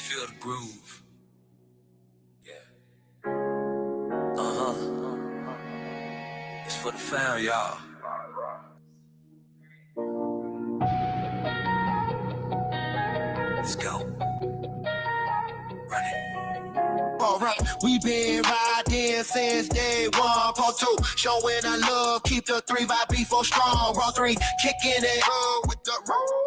Feel the groove. Yeah. It's for the fam, y'all. Let's go. Run it. Alright, we been riding since day one. Part 2, showing our love, keep the 3 vibe B4 strong. Raw 3, kicking it with the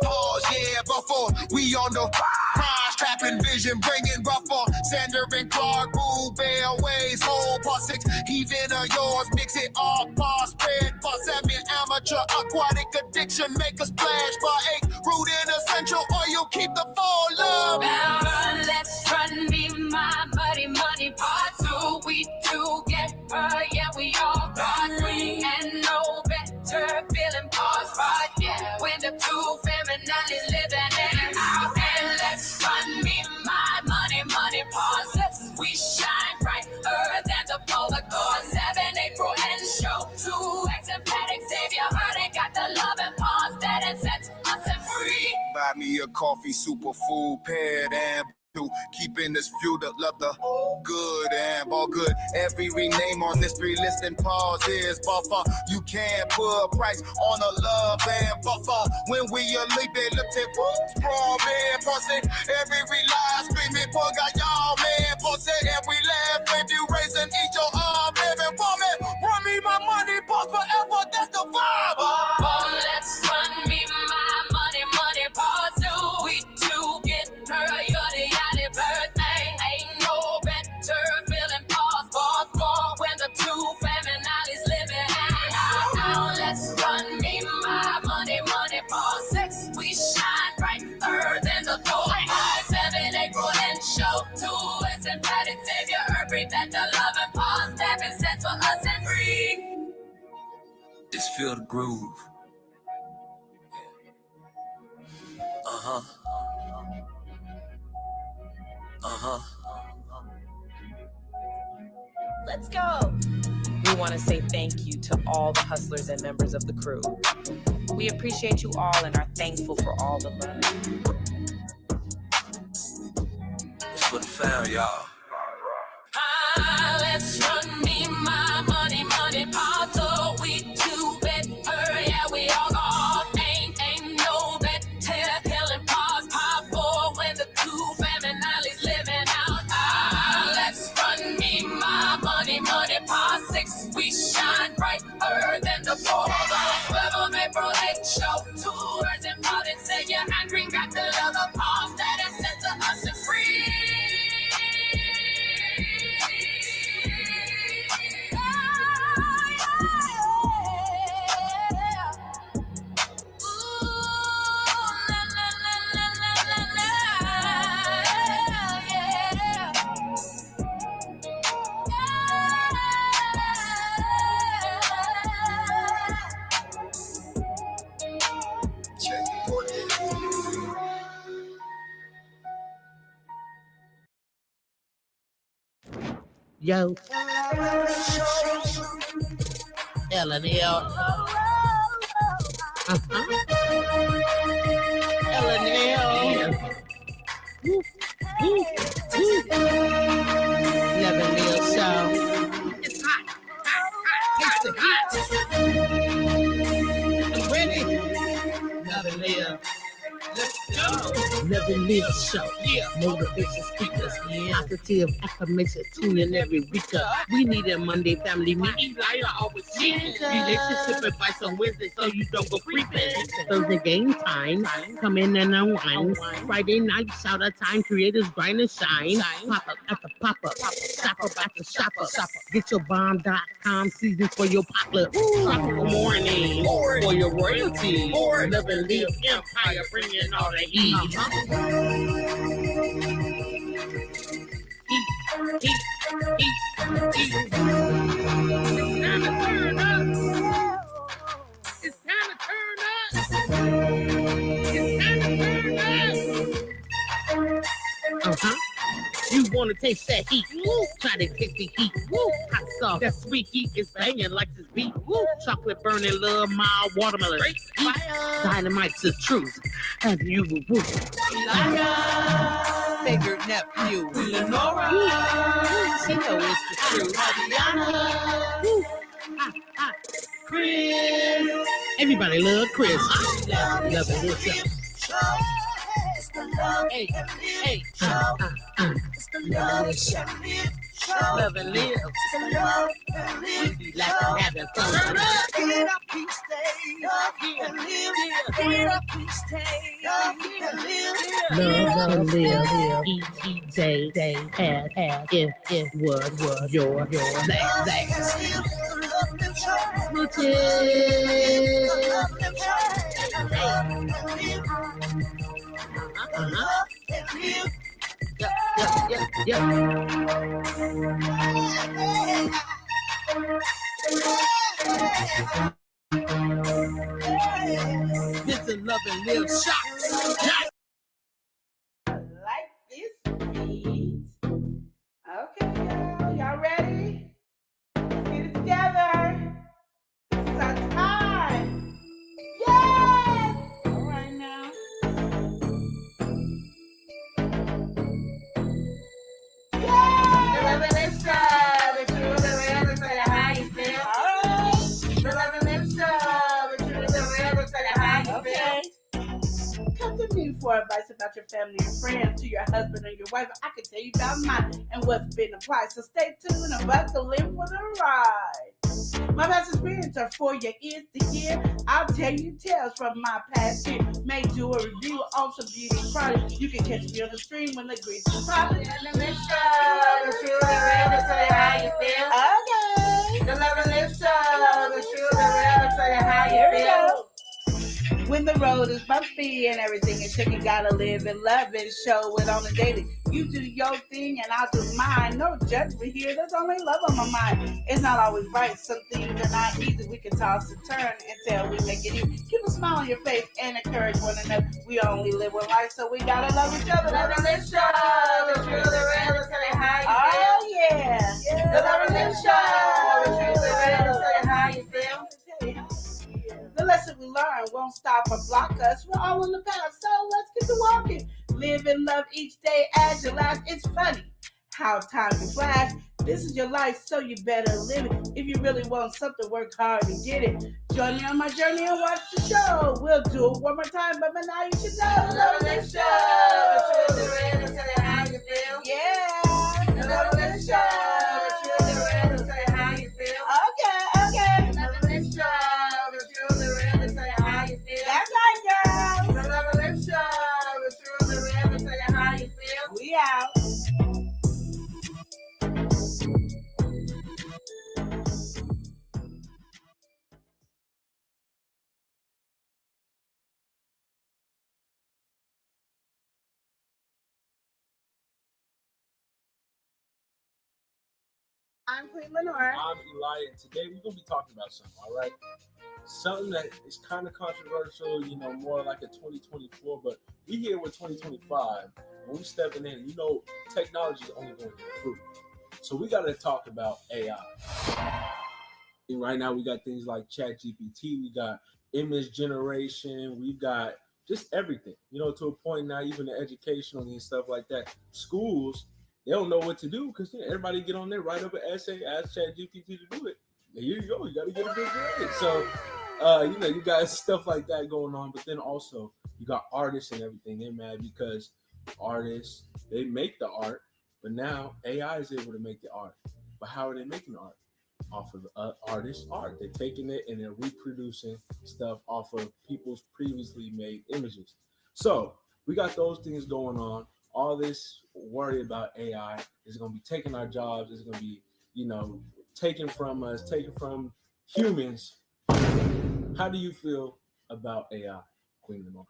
pause, yeah, but 4, we on the rise, trapping vision, bringing rough on. Sander and Clark, Boo, Bell, Ways, whole part 6, even of yours, mix it all, bar spread, part 7, amateur, aquatic addiction, make a splash, bar 8, root in essential, or you keep the full love. Now run, let's run, me, my buddy, money, part 2, we do get her, yeah, we all got 3, and no better feeling pause, right, yeah, when the 2 feminines living in out, and let's run, me, my money, pause, we shine brighter than the polar core, 7 April and show, 2 ex-emphatic savior, her, they got the love and pause that it sets us free. Buy me a coffee, superfood, paired and keeping this view to love the good and all good. Every rename on this 3 list and pause is buffer. You can't put a price on a love and buffer. When we are leaping, look at sprawl, man, pussy. Every lie screaming, boy, got y'all, man, pussy. And we laugh if you raising each your arm, baby, woman. Run me my money, pause forever, that's the vibe. Oh, let's run me my money, pause. We do get her, you're the birthday, ain't no better feeling pause when the 2 feminines living out. Let's run me my money, pause 6, we shine brighter than the 7 April and show 2 ex-emphatic savior, every that the love and pause that been sent for us and free. Just feel the groove. Let's go. We want to say thank you to all the hustlers and members of the crew. We appreciate you all and are thankful for all the love. It's for the fam, y'all. Let's run me my money, part 2, we do better, yeah, we all got ain't no better killing pause, part 4, when the 2 feminines living out. Let's run me my money, part 6, we shine brighter than the 4, 12 April 8 show, 2 words and body say your hand ring got the love of pause that is sent to us and free. Yo, L&L. L&L. L&L show. It's hot. It's the hot. I'm ready. L&L. Let's go. L&L show. Yeah. Motivation speakers. Yeah. Positive affirmation tuning every week. We need a Monday family meeting. Always relationship advice on Wednesday so you don't go creeping. Thursday game time. Come in and unwind. Friday night shout out time. Creators grind and shine. Pop up at the pop up. Shop up at the shop up. Get your bomb.com season for your pop-up. Tropical morning for your royalty. Love and live empire bringing all the heat. Heat. It's time to turn up. You wanna taste that heat? Woo. Try to taste the heat. Woo. Hot sauce. That sweet heat is banging like this beat. Woo. Chocolate burning, love, mild watermelon. Dynamite's the truth. And you will woo. favorite nephew, Lenora. She know it's the truth. Adriana. Chris. Everybody love Chris. Love it. Hey, hey. Love and live. We be laughing, having fun. Get up, we stay up and live. Get up, we stay up and live. Love and live. Each day, had, if, was your last. Yeah. This is Love and Live Shots. Like this beat. Okay, y'all ready? Let's get it together. This is our time. Yes! All right now. Yes! The Love and Live Show. The truth, the real, the how you feel. All right. The Love and Live Show. The truth, the real, the how you feel. Come to me for advice about your family and friends, to your husband or your wife. I can tell you about mine and what's been applied. So stay tuned and buckle in for the ride. My past experience are for your ears to hear. I'll tell you tales from my past year. May do a review on some beauty products. You can catch me on the stream when the grease is popping. The Love and Live Show, the truth, the real, to tell you how you feel. Okay. The Love and Live Show, the truth, the real, to tell you how you feel. When the road is bumpy and everything is tricky, gotta live and love and show it on the daily. You do your thing and I'll do mine. No judgment here, there's only love on my mind. It's not always right, some things are not easy. We can toss and turn until we make it easy. Keep a smile on your face and encourage one another. We only live one life, so we gotta love each other. Love and Live Show, the truth, the real, to tell you how you feel. Oh yeah, the Love and Live Show, the truth, the real, to tell you how you feel. The lesson we learn won't stop or block us. We're all on the path, so let's get to walking. Live and love each day as your last. It's funny how time can flash. This is your life, so you better live it. If you really want something, work hard and get it. Join me on my journey and watch the show. We'll do it one more time, but by now you should know. The Love and Live Show, the truth, the real, to tell you how you feel. Yeah, the Love and Live Show, the truth, the real, to tell you how you feel. Okay. The Love and Live Show, the truth, the real, to tell you how you feel. That's right, girl. The Love and Live Show, the truth, the real, to tell you how you feel. We out. I'm Queen Lenore. I'm Eli, and today we're going to be talking about something, all right? Something that is kind of controversial, more like a 2024, but we here with 2025, and we stepping in. Technology is only going to improve. So we got to talk about AI. And right now, we got things like ChatGPT, we got image generation, we got just everything, to a point now, even the educational and stuff like that. Schools, they don't know what to do because everybody get on there, write up an essay, ask ChatGPT to do it. And here you go, you got to get a good grade. So, you got stuff like that going on. But then also, you got artists and everything. They're mad because artists, they make the art, but now AI is able to make the art. But how are they making art? Off of artists' art. They're taking it and they're reproducing stuff off of people's previously made images. So, we got those things going on. All this worry about AI is going to be taking our jobs. It's going to be, taken from us, taken from humans. How do you feel about AI, Queen Lenore?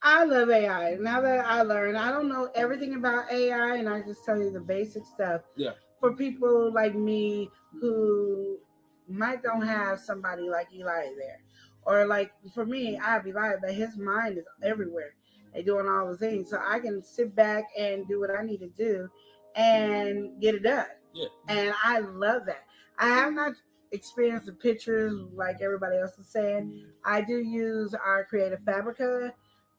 I love AI. Now that I learned, I don't know everything about AI, and I just tell you the basic stuff. Yeah. For people like me who might don't have somebody like Eli there, or like for me, I have Eli, but his mind is everywhere. They doing all the things, so I can sit back and do what I need to do and get it done. Yeah. And I love that. I have not experienced the pictures like everybody else is saying. I do use our Creative Fabrica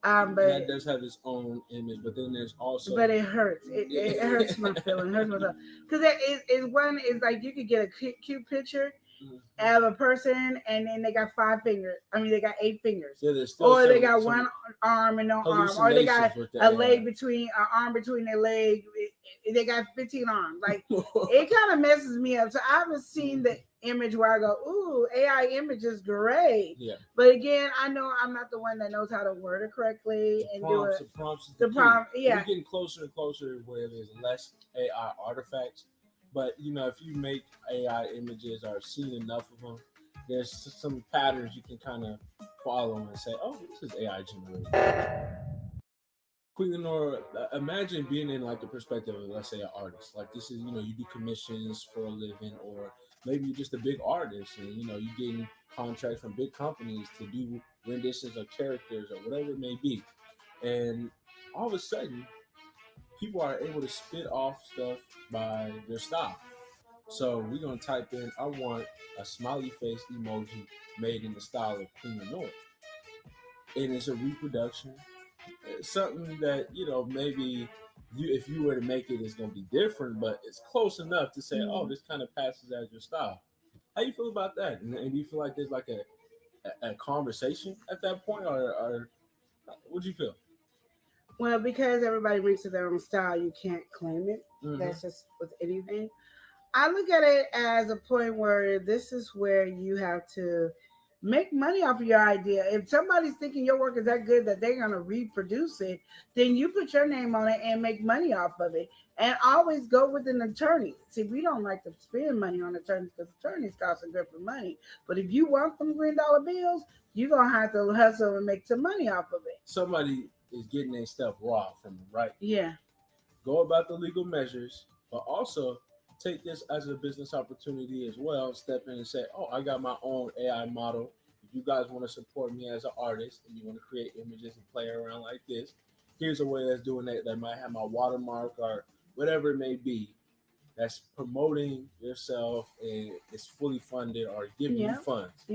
And But that does have its own image, but then there's also but it hurts. It hurts my feeling. It hurts myself because it's one is like you could get a cute picture of a person and then they got 5 fingers. I mean, they got 8 fingers, yeah, there's still or they some- got some one arm and no arm, or they got hallucinations with the a leg AI. between an arm between their leg. They got 15 arms. Like it kind of messes me up. So I haven't seen the image where I go, "Ooh, AI image is great." Yeah. But again, I know I'm not the one that knows how to word it correctly and do it. The prompts is The key. prompt, yeah. We're getting closer and closer where there's less AI artifacts. But you know, if you make AI images or seen enough of them, there's some patterns you can kind of follow and say, "Oh, this is AI generated." Queen Lenora, imagine being in like the perspective of, let's say, an artist. Like this is, you know, you do commissions for a living, or maybe you're just a big artist and you know you're getting contracts from big companies to do renditions of characters or whatever it may be, and all of a sudden, people are able to spit off stuff by their style. So we're gonna type in, "I want a smiley face emoji made in the style of Queen Lenora," and it's a reproduction. It's something that you know maybe if you were to make it, it's gonna be different, but it's close enough to say, "Oh, this kind of passes as your style." How you feel about that? And do you feel like there's like a conversation at that point, or what do you feel? Well, because everybody brings to their own style, you can't claim it. Mhm. That's just with anything. I look at it as a point where this is where you have to make money off of your idea. If somebody's thinking your work is that good that they're going to reproduce it, then you put your name on it and make money off of it. And always go with an attorney. See, we don't like to spend money on attorneys because attorneys cost good for money. But if you want them $green bills, you're going to have to hustle and make some money off of it. Somebody is getting their stuff raw from them, right? Yeah. Go about the legal measures, but also take this as a business opportunity as well. Step in and say, "Oh, I got my own AI model. If you guys want to support me as an artist and you want to create images and play around like this, here's a way that's doing that might have my watermark or whatever it may be. That's promoting yourself and it's fully funded or giving you funds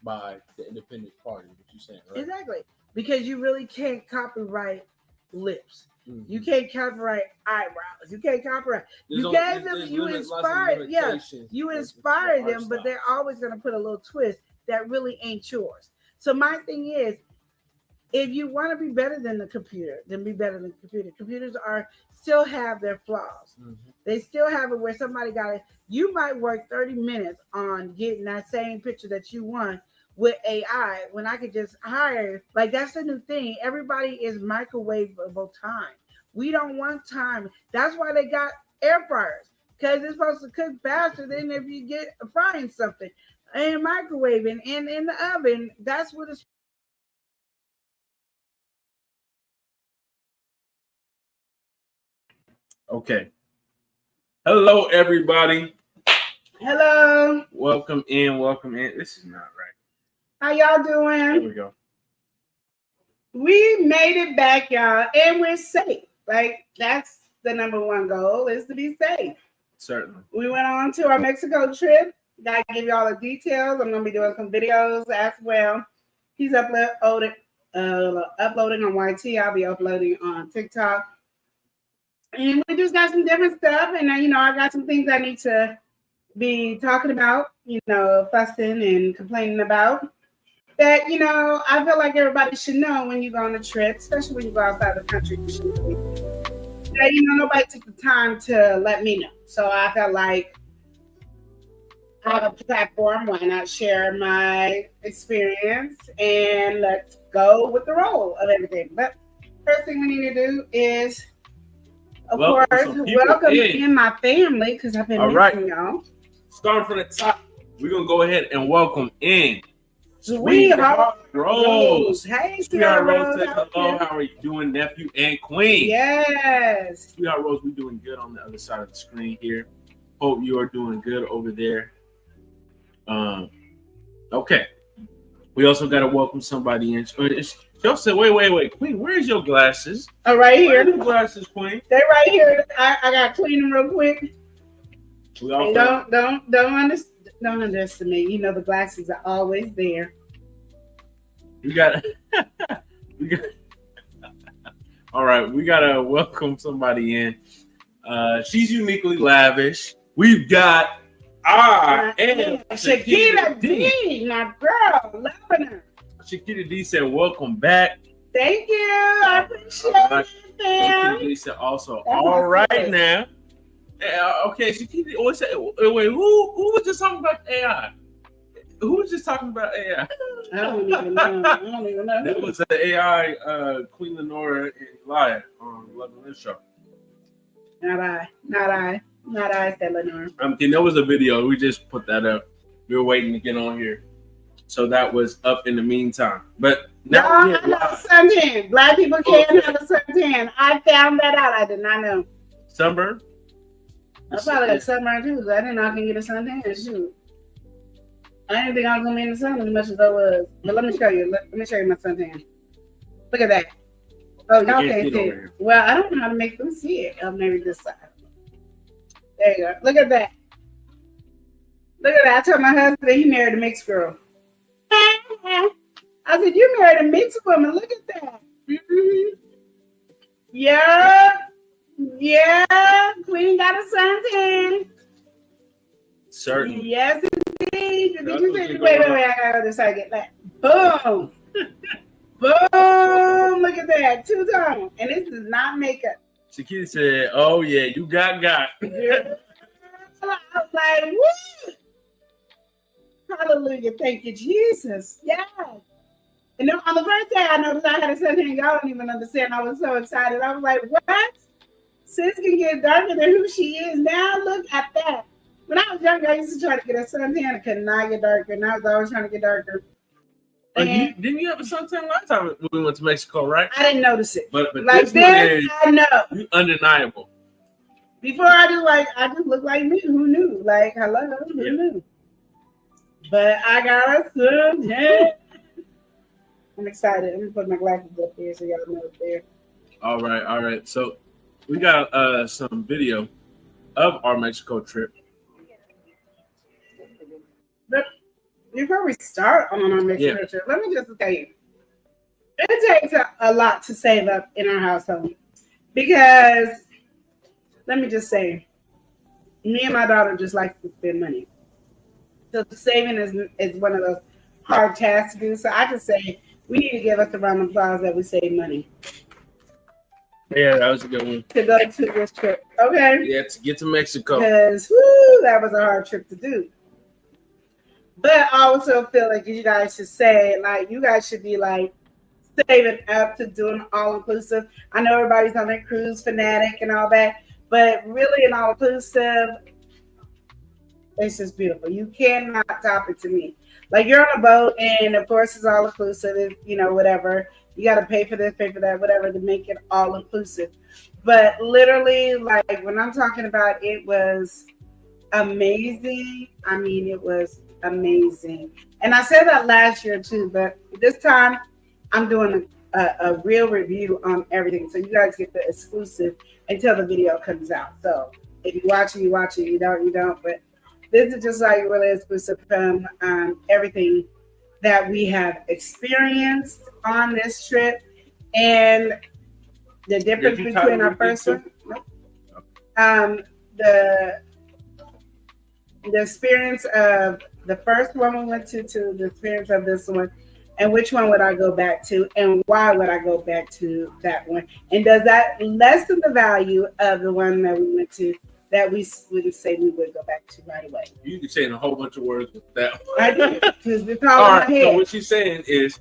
by the independent party." What you're saying, right? Exactly. Because you really can't copyright lips. Mhm. You can't copyright eyebrows. You can't copyright. There's You only- gave them, there's you limits, lots of inspired, yeah. limitations You with inspired art them, but style. they're always going to put a little twist that really ain't yours. So my thing is, if you want to be better than the computer, then be better than the computer. Computers still have their flaws. Mhm. They still have it where somebody got it. You might work 30 minutes on getting that same picture that you want with AI when I could just hire. Like that's the new thing. Everybody is microwavable time. We don't want time. That's why they got air fryers, because it's supposed to cook faster than if you get frying something and microwaving and in the oven. That's what it's. Okay. Hello, everybody. Hello. Welcome in. Welcome in. This is not right. How y'all Here doing? we go. We made it back, y'all, and we're safe. Like that's the number one goal is to be safe. Certainly. We went on to our Mexico trip. Gotta give you all the details. I'm gonna be doing some videos as well. He's uploading on YT. I'll be uploading on TikTok. And we just got some different stuff. And I got some things I need to be talking about, fussing and complaining about. That, I feel like everybody should know when you go on a trip, especially when you go outside the country. You should know that, nobody took the time to let me know. So I felt like I have a platform. Why not share my experience and let's go with the roll of everything. But first thing we need to do is, of course, welcome in my family because I've been missing y'all. Starting from the top, we're going to go ahead and welcome in Sweetheart Rose. Hey, Sweetheart Rose. Rose, hello. How are you doing, nephew and queen? Yes. Sweetheart Rose, we're doing good on the other side of the screen here. Hope you are doing good over there. Okay. We also got to welcome somebody in. Y'all said, wait. Queen, where's your glasses? Oh, right here. Where's your glasses, Queen? They're right here. I got to clean them real quick. We also Don't underestimate. The glasses are always there. we got All right, we gotta welcome somebody in. She's uniquely lavish. We've got and Shakira D, my girl, loving her. Shakira D said, "Welcome back." Thank you. I appreciate it, Shakira fam. D said also, That's "All my right favorite. now." Okay, Shakira. Wait, who was just talking about AI? Who was just talking about AI? I don't even know. That was the AI Queen Lenora and Elia on Love and Live Show. Not I, said Lenore. There was a video. We just put that up. We were waiting to get on here, so that was up in the meantime. But now No, I know suntan. Black people can't have a suntan. I found that out. I did not know. sunburn. I probably got sunburn too, because I didn't know I can get a suntan. Shoot. I didn't think I was gonna be in the sun as much as I was. But let me show you. Let me show you my suntan. Look at that. Oh, y'all can't see it. Well, I don't know how to make them see it. Oh, maybe this side. There you go. Look at that. Look at that. I told my husband he married a mixed girl. I said, you married a mixed woman. Look at that. Mm-hmm. Yeah. Yeah. Queen got a suntan. Certain. Yes, indeed. Did you see? Wait. I gotta go this side. Get that. Boom. Boom. Look at that. Two-tone. And this is not makeup. Shakira said, "Oh yeah, you got." Yeah. I was like, woo! Hallelujah. Thank you, Jesus. Yeah. And then on the first day, I noticed I had a suntan. Y'all don't even understand. I was so excited. I was like, what? Sis can get darker than who she is now. Look at that. When I was younger, I used to try to get a suntan. I could not get darker. And I was always trying to get darker. Didn't you have a suntan last time we went to Mexico, right? I didn't notice it. But Like this one is I know. undeniable. Before I just looked like me. Who knew? Like, hello, who knew? But I got a suntan. I'm excited. I'm gonna put my glasses up there so y'all know it's there. All right. So we got some video of our Mexico trip. But before we start on our Mexico trip, let me just tell you, it takes a lot to save up in our household because let me just say, me and my daughter just like to spend money. So saving is one of those hard tasks to do. So I just say we need to give us a round of applause that we save money. Yeah, that was a good one. To go to this trip. Okay? Yeah, to get to Mexico. Because that was a hard trip to do. But I also feel like you guys should say, like, you guys should be like saving up to doing all inclusive. I know everybody's on their cruise fanatic and all that, but really an all inclusive, it's just beautiful. You cannot top it to me. Like you're on a boat and of course it's all inclusive, whatever. You got to pay for this, pay for that, whatever to make it all inclusive. But literally, like when I'm talking about it was amazing. I mean, it was amazing. And I said that last year too, but this time I'm doing a real review on everything. So you guys get the exclusive until the video comes out. So if you watch it, you watch it. You don't. But this is just like really exclusive from everything that we have experienced on this trip and the difference between our first one. The experience of the first one we went to the experience of this one, and which one would I go back to, and why would I go back to that one, and does that lessen the value of the one that we went to that we wouldn't say we would go back to right away? You can say in a whole bunch of words with that. I do, because it's all All in right, my so head. what she's saying is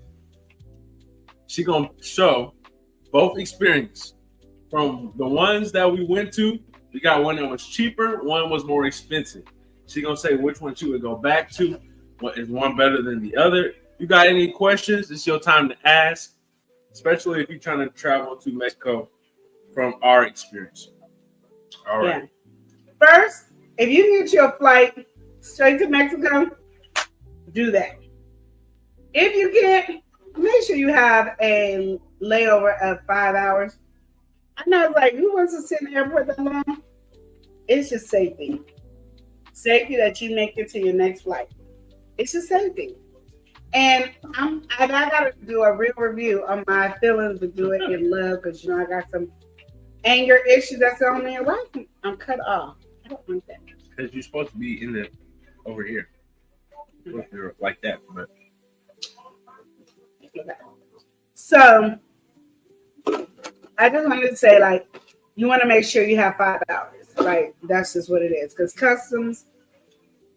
she's gonna show both experience. From the ones that we went to, we got one that was cheaper, one was more expensive. She's gonna say which one she would go back to. What is one better than the other? You got any questions? It's your time to ask, especially if you're trying to travel to Mexico from our experience. All right. Yeah. First, if you can get your flight straight to Mexico, do that. If you can't, make sure you have a layover of 5 hours. I know it's like, who wants to sit in the airport that long? It's just safety. Safety that you make it to your next flight. It's just safety. And I gotta do a real review on my feelings, but do it in love because I got some anger issues that's on me. Why I'm cut off? I don't want that. Because you're supposed to be in the over here. Like that, but so I just wanted to say, like, you want to make sure you have 5 hours. Like, that's just what it is. Because customs,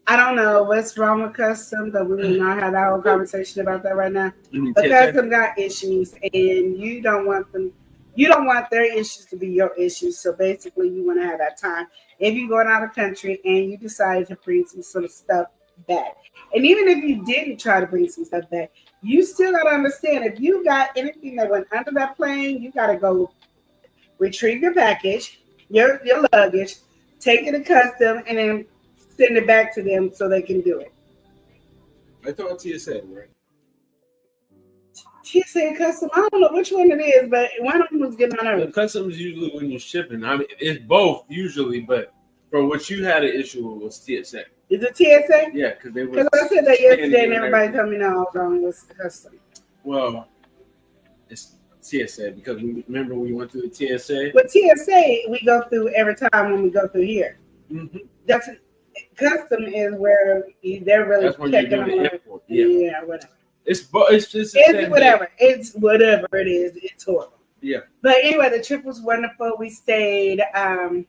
I don't know what's wrong with customs, but we will not have that whole conversation about that right now. But customs got issues, and you don't want them. You don't want their issues to be your issues. So basically, you want to have that time. If you're going out of country and you decide to bring some sort of stuff back, and even if you didn't try to bring some stuff back, you still got to understand, if you got anything that went under that plane, you got to go retrieve your package, your luggage, take it to custom, and then send it back to them so they can do it. I thought TSA, right? TSA custom, I don't know which one it is, but one of them was getting on The earth. customs usually when you're shipping. I mean, it's both usually, but for what you had an issue with was TSA. Is it TSA? Yeah, because they were. Because I said that yesterday, and everybody told me no, I was wrong with custom. Well, it's TSA because we remember we went through the TSA. But TSA, we go through every time when we go through here. Mm-hmm. That's custom is where they're really That's when you're checking doing on the import. Yeah, whatever. it's just It's whatever. It's whatever it is. It's horrible. Yeah. But anyway, the trip was wonderful. We stayed. I'm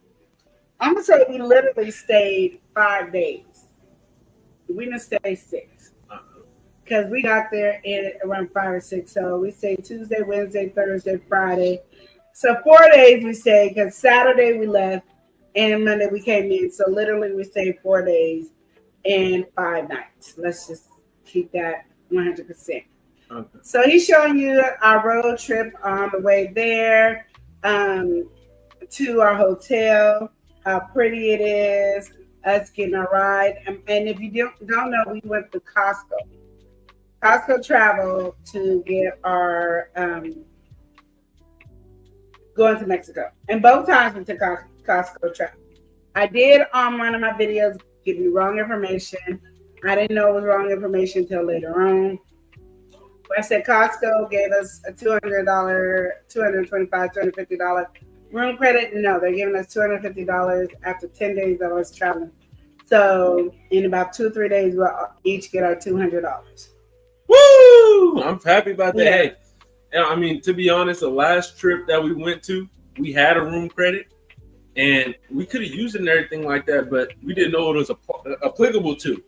gonna say we literally stayed 5 days. We didn't stay 6 because we got there at around 5 or 6. So we stayed Tuesday, Wednesday, Thursday, Friday. So 4 days we stayed because Saturday we left and Monday we came in. So literally we stayed 4 days and 5 nights. Let's just keep that 100%. Okay. So he's showing you our road trip on the way there to our hotel, how pretty it is, us getting a ride. And if you don't know, we went to Costco travel to get our going to Mexico. And both times we took Costco travel. I did on one of my videos give you wrong information. I didn't know it was wrong information until later on. I said Costco gave us a $200, $225, $250 room credit. No, they're giving us $250 after 10 days that I was traveling. So in about 2 or 3 days, we'll each get our $200. Woo! I'm happy about that. Yeah. Hey, I mean, to be honest, the last trip that we went to, we had a room credit, and we could have used it and everything like that, but we didn't know it was applicable to.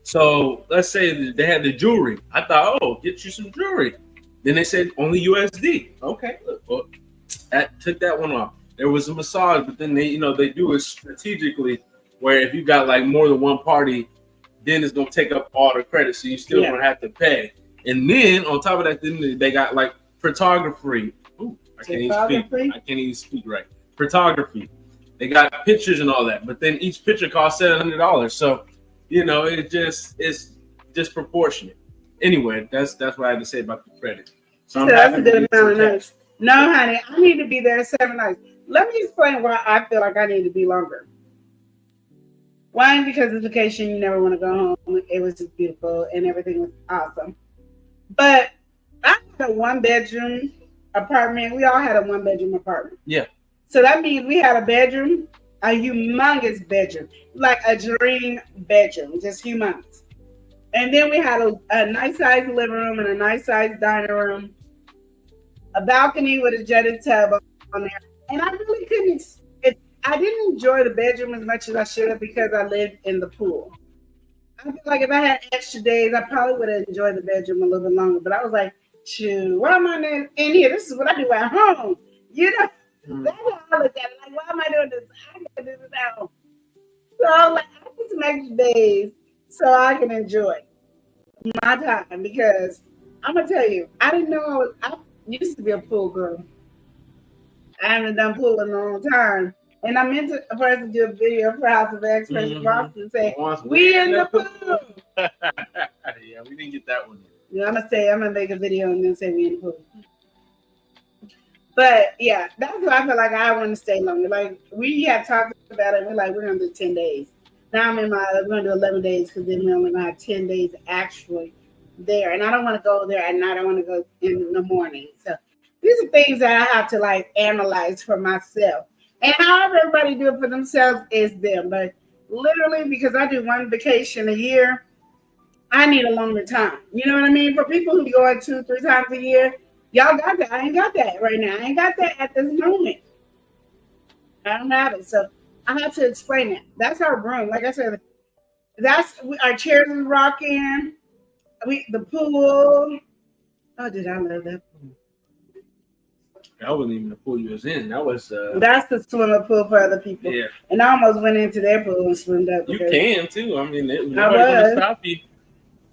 So let's say they had the jewelry. I thought, oh, get you some jewelry. Then they said only USD. Okay, well, that took that one off. There was a massage, but then they do it strategically, where if you got like more than one party, then it's gonna take up all the credit, so you still gonna have to pay. And then on top of that, then they got like photography. Ooh, I can't even speak right. Photography. They got pictures and all that, but then each picture costs $700. So it's just proportionate. Anyway, that's what I had to say about the credit. So that's a good amount of nights. No, honey, I need to be there 7 nights. Let me explain why I feel like I need to be longer. One, because it's vacation, you never want to go home. It was just beautiful and everything was awesome. But I had a 1-bedroom apartment. We all had a 1-bedroom apartment. Yeah. So that means we had a bedroom, a humongous bedroom, like a dream bedroom, just humongous. And then we had a nice sized living room and a nice sized dining room, a balcony with a jetted tub on there. And I really couldn't, I didn't enjoy the bedroom as much as I should have because I lived in the pool. I feel like if I had extra days, I probably would have enjoyed the bedroom a little bit longer. But I was like, shoot, why am I in here? This is what I do at home. That's how I look at it. Like, why am I doing this? I can do this at home. So I was like, I need some extra days so I can enjoy my time because I'm gonna tell you, I didn't know I used to be a pool girl. I haven't done pool in a long time. And I meant for us to do a video for House of X Boston and say, we in the pool. Yeah, we didn't get that one yet. I'm gonna make a video and then say we in the pool. But yeah, that's why I feel like I want to stay longer. Like we had talked about it, we're gonna do 10 days. Now we're gonna do 11 days because then we're only gonna have 10 days actually there, and I don't want to go there at night. I want to go in the morning. So these are things that I have to like analyze for myself. And however everybody do it for themselves is them. But literally, because I do one vacation a year, I need a longer time. You know what I mean? For people who go 2-3 times a year, y'all got that. I ain't got that right now. I ain't got that at this moment. I don't have it. So I have to explain it. That's our room. Like I said, that's our chairs is rocking. The pool. Oh, did I love that pool? That wasn't even the pool you was in. That was That's the swimming pool for other people. yeah. And I almost went into their pool and swimmed up. You because- can too. I mean, I nobody's gonna was. stop you.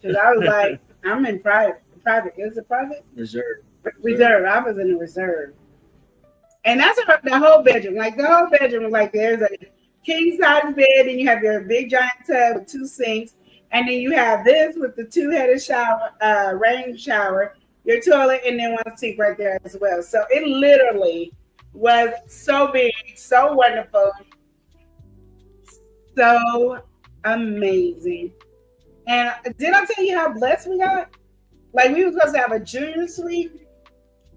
Because I was like, I'm in private. Is it private? Reserve. Reserve. I was in the reserve. And that's the whole bedroom. Like the whole bedroom was like there's a king size bed, and you have your big giant tub with 2 sinks, and then you have this with the 2-headed shower, rain shower, your toilet, and then 1 sink right there as well. So it literally was so big, so wonderful, so amazing. And did I tell you how blessed we got? Like we were supposed to have a junior suite,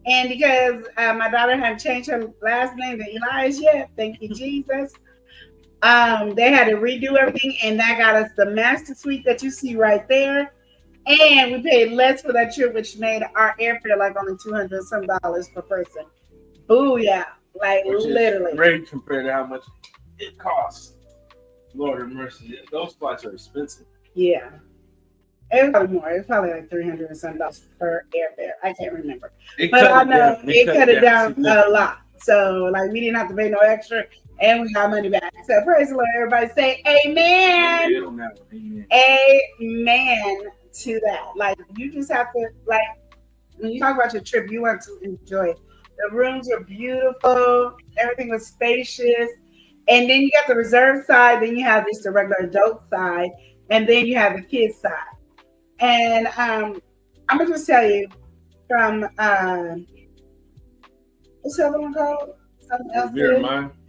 and because my daughter hadn't changed her last name to Elias yet, thank you Jesus. They had to redo everything, and that got us the master suite that you see right there. And we paid less for that trip, which made our airfare like only $200 some per person. Booyah! Like Which is literally. great compared to how much it costs. Lord have mercy. Those flights are expensive. Yeah. It was probably more. It was probably like $300 and some per airfare. I can't remember. But I know it cut it down a lot. So like we didn't have to pay no extra, and we got money back. So praise the Lord. Everybody say amen. Amen. Amen to that. Like you just have to, like when you talk about your trip, you want to enjoy it. The rooms are beautiful, everything was spacious. And then you got the reserve side, then you have just the regular adult side, and then you have the kids side. And I'm gonna just tell you from what's the other one called? Something else.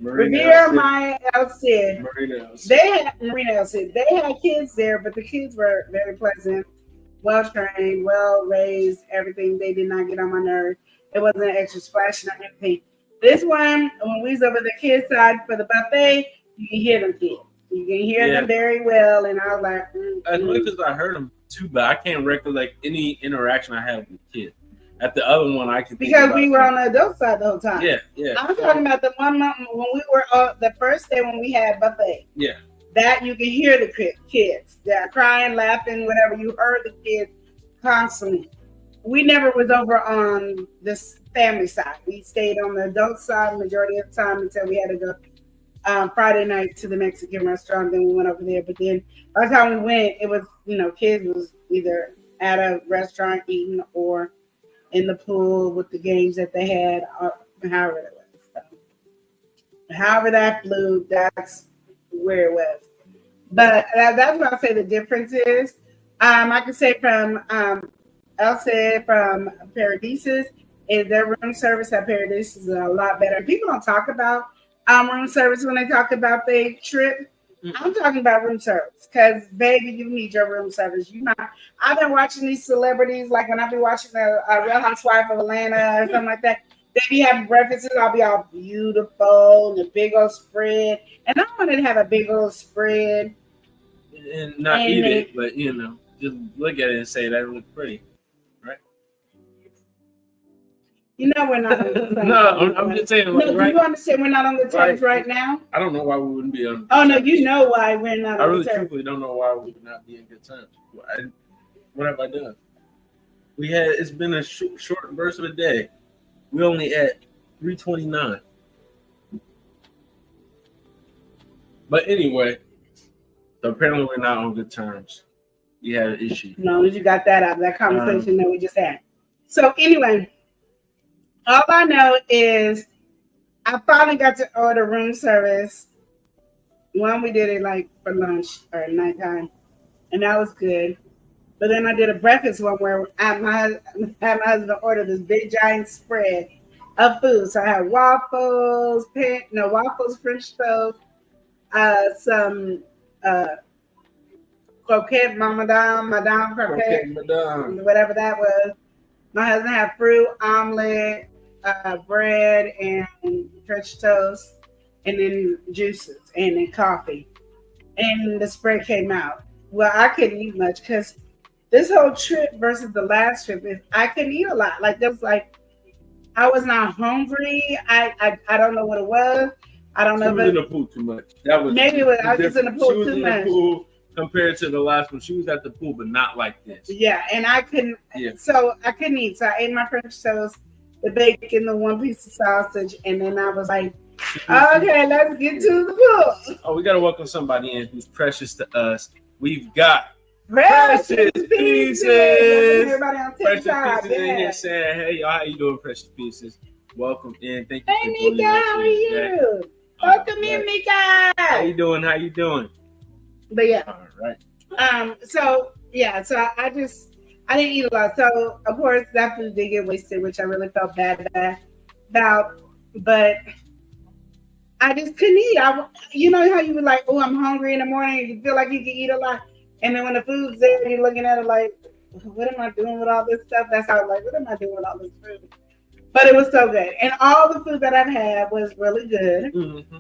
Revere My El Cid. They had Marina El Cid. They had kids there, but the kids were very pleasant, well trained, well raised. Everything. They did not get on my nerves. It wasn't an extra splashing or anything. This one, when we was over the kids side for the buffet, you can hear them kids. You can hear them very well, and I was like, as much as I heard them too, but I can't recollect any interaction I had with the kid. At the other one, I can because we were on the adult side the whole time. Yeah. I'm talking about the one month when we were the first day when we had buffet. Yeah. That you can hear the kids. They're crying, laughing, whatever. You heard the kids constantly. We never was over on this family side. We stayed on the adult side majority of the time until we had to go Friday night to the Mexican restaurant. Then we went over there. But then by the time we went, it was, kids was either at a restaurant eating or in the pool with the games that they had, or however it was. So, however that flew, that's where it was. But that's what I say the difference is. I can say from I'll say from Paradisus is their room service at Paradisus is a lot better. People don't talk about room service when they talk about their trip. I'm talking about room service because, baby, you need your room service. I've been watching these celebrities, like when I be watching the Real Housewife of Atlanta or something like that. They be having breakfasts. I'll be all beautiful and a big old spread. And I wanted to have a big old spread. And not eat it, but, just look at it and say that look pretty. We're not on the terms. No, I'm just saying. No, do you understand we're not on the terms right now? I don't know why we wouldn't be on. Oh, no, you know why we're not I on really the terms. truthfully don't know why we would not be in good terms. What have I done? It's been a short burst of a day. We only at 3:29. But anyway, so apparently we're not on good terms. We had an issue. No, you got that out of that conversation that we just had. So anyway, all I know is I finally got to order room service. One, we did it like for lunch or nighttime, and that was good. But then I did a breakfast one where my husband ordered this big giant spread of food. So I had waffles, French toast, some croquette, Madame croquette, Okay, madame. whatever that was. My husband had fruit, omelet, bread, and French toast, and then juices, and then coffee. And the spread came out. Well, I couldn't eat much because this whole trip versus the last trip, I couldn't eat a lot. Like, there was like, I was not hungry. I don't know what it was. I don't know. She was in the pool too much. That was Maybe it was, I was just in the pool she was too in much. The pool compared to the last one. She was at the pool, but not like this. Yeah, and I couldn't. Yeah. So I couldn't eat. So I ate my French toast, the bacon, the one piece of sausage, and then I was like, okay, let's get to the pool. Oh, we gotta welcome somebody in who's precious to us. We've got Precious Pieces. Pieces. Everybody on Precious TikTok. Pieces in Yeah. here saying, "Hey, y'all, how you doing, Precious Pieces? Welcome in. Thank you Hey, for joining Mika, us how are today. you? All Welcome in, right. Mika. How you doing? How you doing? But yeah, All right. so I didn't eat a lot. So of course that food did get wasted, which I really felt bad about. But I just couldn't eat. You know how you were like, oh, I'm hungry in the morning, and you feel like you can eat a lot, and then when the food's there, you're looking at it like, what am I doing with all this stuff? That's how I'm like, what am I doing with all this food? But it was so good, and all the food that I've had was really good. Mm-hmm.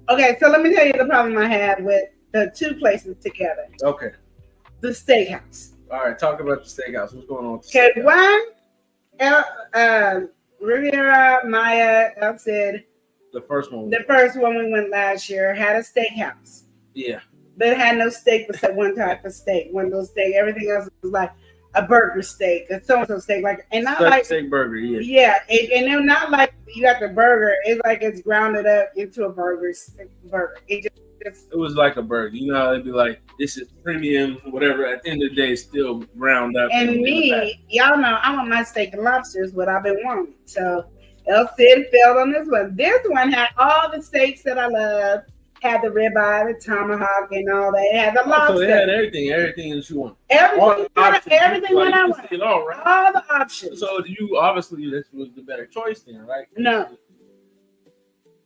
Okay, so let me tell you the problem I had with the two places together. Okay. The steakhouse. All right. Talk about the steakhouse. What's going on with the Okay, steakhouse? one, Riviera Maya, I said, The first one. the first one we went last year had a steakhouse, Yeah. but it had no steak except one type of steak, one of those steak. Everything else was like a burger steak, a so-and-so steak, like, and not like, Steak burger. Yeah. yeah, and they're not like you got the burger. It's like it's grounded up into a burger. It just It was like a burger. You know how they'd be like, this is premium, whatever. At the end of the day, it's still ground up. and in the back. me, y'all know I want my steak and lobster is what I've been wanting. So El Cid failed on this one. This one had all the steaks that I love. Had the ribeye, the tomahawk, and all that. It had the lobster. So they had everything that you want. everything, everything Like, that I you wanted. see it all, right? All the options. So you obviously this was the better choice then, right? No.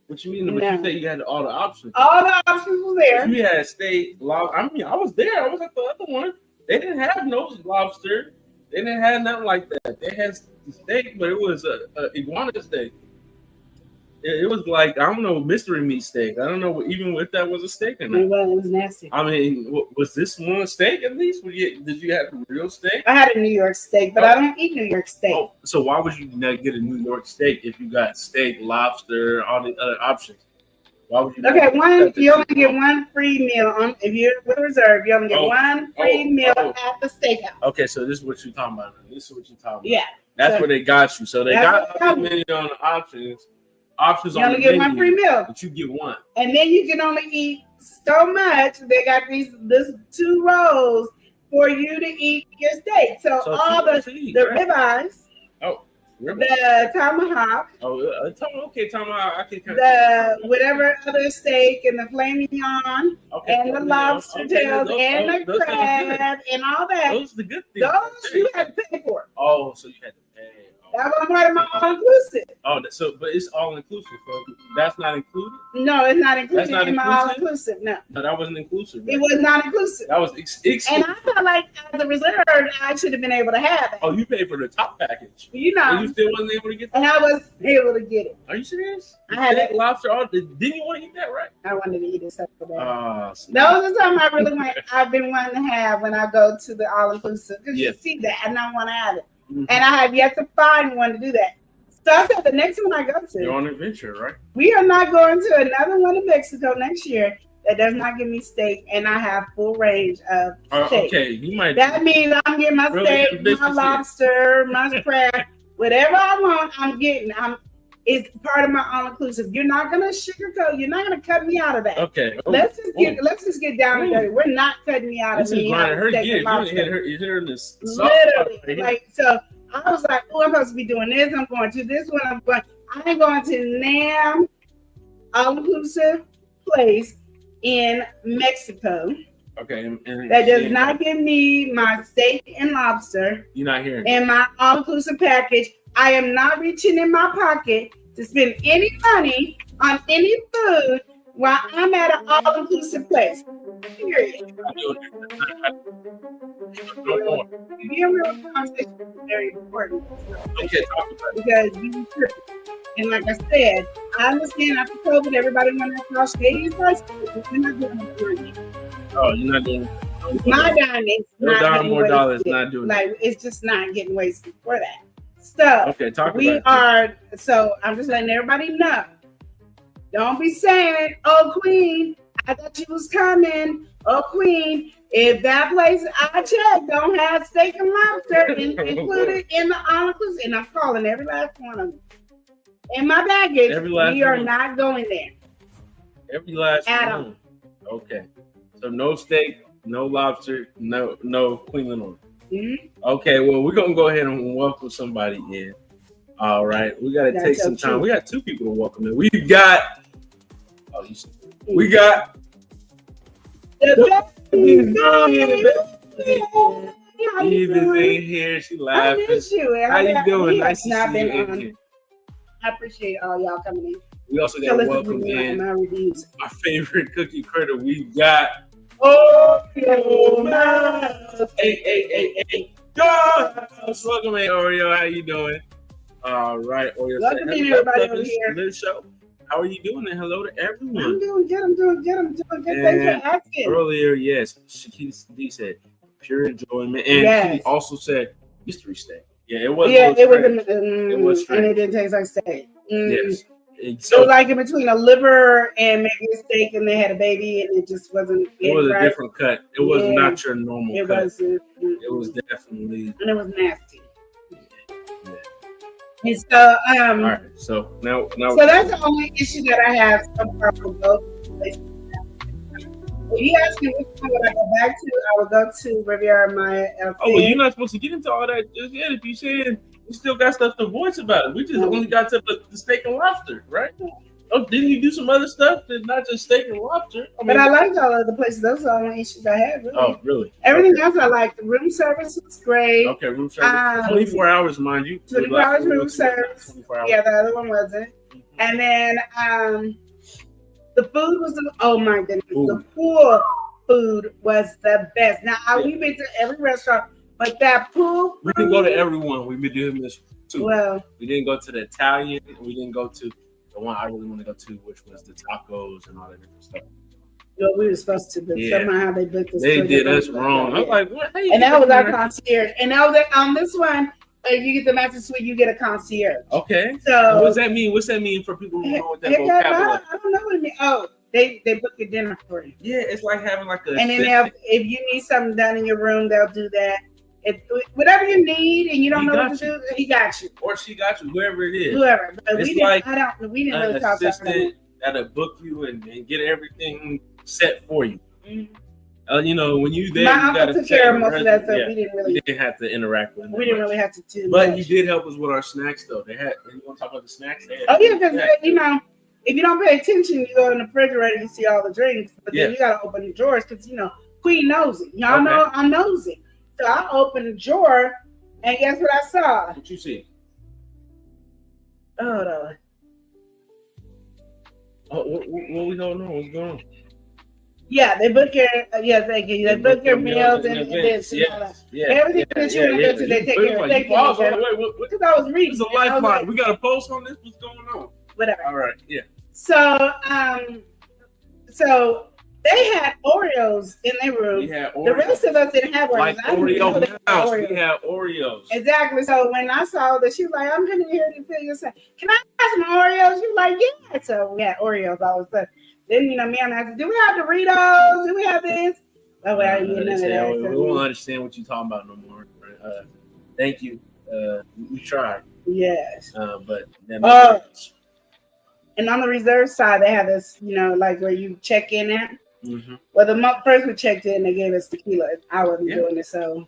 What you mean? But No. you said you had all the options. All the options were there. You had steak, lobster. I mean, I was there. I was at the other one. They didn't have no lobster. They didn't have nothing like that. They had steak, but it was a iguana steak. It was like, I don't know, mystery meat steak. I don't know even if that was a steak or not. It was nasty. I mean, was this one a steak at least? Did you have a real steak? I had a New York steak, but I don't eat New York steak. Oh, so why would you not get a New York steak if you got steak, lobster, all the other options? Why would you? not Okay, get you only get one free meal on if you're with a reserve. You only get one free meal at the steakhouse. Okay, so this is what you're talking about. This is what you're talking about. Yeah, That's so where they got you. So they that's got what the menu on the options. Options you on only the get one free menu, meal, but you get one. and then you can only eat so much. They got this 2 rows for you to eat your steak. So all the ribeyes, the tomahawk, tomahawk. I can the whatever other steak, and the filet mignon, okay, and the lobster tails, and the crab, and all that. Those are the good things. Those you had to pay for. Oh, so you had to pay. That was part of my all-inclusive. Oh, but it's all inclusive. So that's not included. No, it's not included That's not in my inclusive? all-inclusive. No, No, that wasn't inclusive. it was not inclusive. That was And I felt like as a reserve, I should have been able to have it. Oh, you paid for the top package. You And know, you still wasn't able to get that? and I was able to get it. Are you serious? I had Steak, it. lobster. Didn't you want to eat that, right? I wanted to eat it so bad. So Those are something I really want. I've been wanting to have when I go to the all-inclusive because Yes. you see that, and I want to have it. Mhm. And I have yet to find one to do that. So I said the next one I go You're to, on an adventure, right? we are not going to another one in Mexico next year that does not give me steak, and I have full range of steak. Okay, you might. That means I'm getting my Really steak, ambitious my here. lobster, my crab, whatever I want, I'm getting. It's part of my all-inclusive. You're not gonna sugarcoat. You're not gonna cut me out of that. Okay. Oh, Let's just get down and dirty. We're not cutting me out This of is me. grinding her steak gears. and You lobster. hit her. You hit her in this. soft spot Literally, right here. like so. I was like, oh, I'm supposed to be doing this. I'm going to this one. I'm going to NAM all-inclusive place in Mexico Okay. And that does not give me my steak and lobster You're not hearing. in my all-inclusive package. I am not reaching in my pocket to spend any money on any food Well, I'm at an all-inclusive place. Period. No more. Being real conversation is very important Okay, talk about it. because you be tripping. And like I said, I understand after COVID, everybody went out to stadium prices. We're not doing it for you. Oh, you're not doing My dime is no not dime getting more dollars, wasted. not doing Like it's just not getting wasted for that. So Okay, talk we about it. are. So I'm just letting everybody know. Don't be saying, "Oh, Queen, I thought you was coming." Oh, Queen, if that place I checked don't have steak and lobster included in the all-inclusive, and I'm calling every last one of them in my baggage, Every last we are one. not going there. Every last Adam. one. Okay. So no steak, no lobster, no Queen Lenore. Mhm. Okay, well, we're gonna go ahead and welcome somebody in. All right, we gotta That's take so some time. true. We got two people to welcome in. We got we got How you Eve is doing? in here. She I laughing. miss you. And How you doing? we have Nice to not see you been in on. here. I appreciate all y'all coming in. We also So got to listen welcome to in my reviews. our favorite cookie critter. We got Oh, Miles. Hey. Yes. Welcome in, Oreo. How you doing? All right, Oreo. Welcome say, in, hello, everybody welcome over here. to the show. How are you doing? And hello to I'm everyone. doing good. I'm doing good. Thanks And for asking. Earlier, yes, Shakita D said pure enjoyment, and Yes. she also said mystery steak. Yeah, it was. Yeah, it was, It was and it strange. didn't taste like steak. Yes. It So was like in between a liver and maybe a steak, and they had a baby, and it just wasn't. it was a right. different cut. It was Yeah. not your normal It cut. wasn't. It was definitely. and it was nasty. Yeah. And so, All right. So now. so that's the only issue that I have so far with both places. If you ask me which one would I go back to, I would go to Riviera Maya. Oh, well, you're not supposed to get into all that just yet. If you said you still got stuff to voice about it, we just only got to the steak and lobster, right? Oh, didn't you do some other stuff that's not just steak and lobster? But I liked all of the places. Those are the only issues I had. Really. Oh, really? Everything Okay. else I liked. The room service was great. Okay, room service. 24 hours, mind you. 24 hours room service. 24 hours. Yeah, the other one wasn't. And then the food was, oh my goodness, the pool food was the best. Now, we've been to every restaurant, but that pool We didn't go to everyone. We've been doing this too. Well, We didn't go to the Italian. We didn't go to the one I really want to go to, which was the tacos and all that different stuff. we were supposed to, but Yeah. somehow they booked us. They for did us different- wrong. I was like, what? How you And that get was our there? concierge. And that was on this one. If you get the master suite, you get a concierge. Okay. So What's that mean? What's that mean for people who know what that I vocabulary? don't know what it means. Oh, they book your dinner for you. Yeah, it's like having like a. And then if you need something done in your room, they'll do that. If whatever you need and you don't He know got what to do, he got you. or she got you, whoever it is. Whoever. But It's we didn't. like We didn't An really talk about assistant that'll book you and get everything set for you. You know, when you there, My you uncle gotta took set care of the most of that stuff. yeah. We didn't We really. didn't have to interact with them. We didn't really have to do. But much. you did help us with our snacks, though. They had. You want to talk about the snacks? They had- Oh yeah, because Yeah. you know, if you don't pay attention, you go in the refrigerator, you see all the drinks, but then Yeah. you gotta open the drawers because you know Queen knows it. Y'all Okay. know I'm nosy, so I opened the drawer, and guess what I saw? What you see? Hold on. Oh, what we going on? What's going on? Yeah, they book your. Thank you. They book your meals and events and all that. Yes. Yeah. Everything that you want to go to, they take care of. They Pause. care of. Wait, what? Because I was reading. It's a and I was lifeline. like, We got a post on this. What's going on? whatever. All right. Yeah. So so they had Oreos in their We room. had The Oreos. rest of us didn't have Oreos. Like I didn't know Oreo they had Mouse. Oreos. We had Oreos. Exactly. So when I saw that, she was like, "I'm coming here to tell you something. Can I have some Oreos?" She was like, "Yeah." So we had Oreos all of a sudden. Then me, I'm asking, "Do we have Doritos? Do we have this?" Oh, well, I didn't get none of that. We won't understand what you're talking about no more. Thank you. We tried, Yes. but then And on the reserve side, they have this, like where you check in at. Mhm. Well, the first we checked in, they gave us tequila. I wasn't Yeah. doing it, so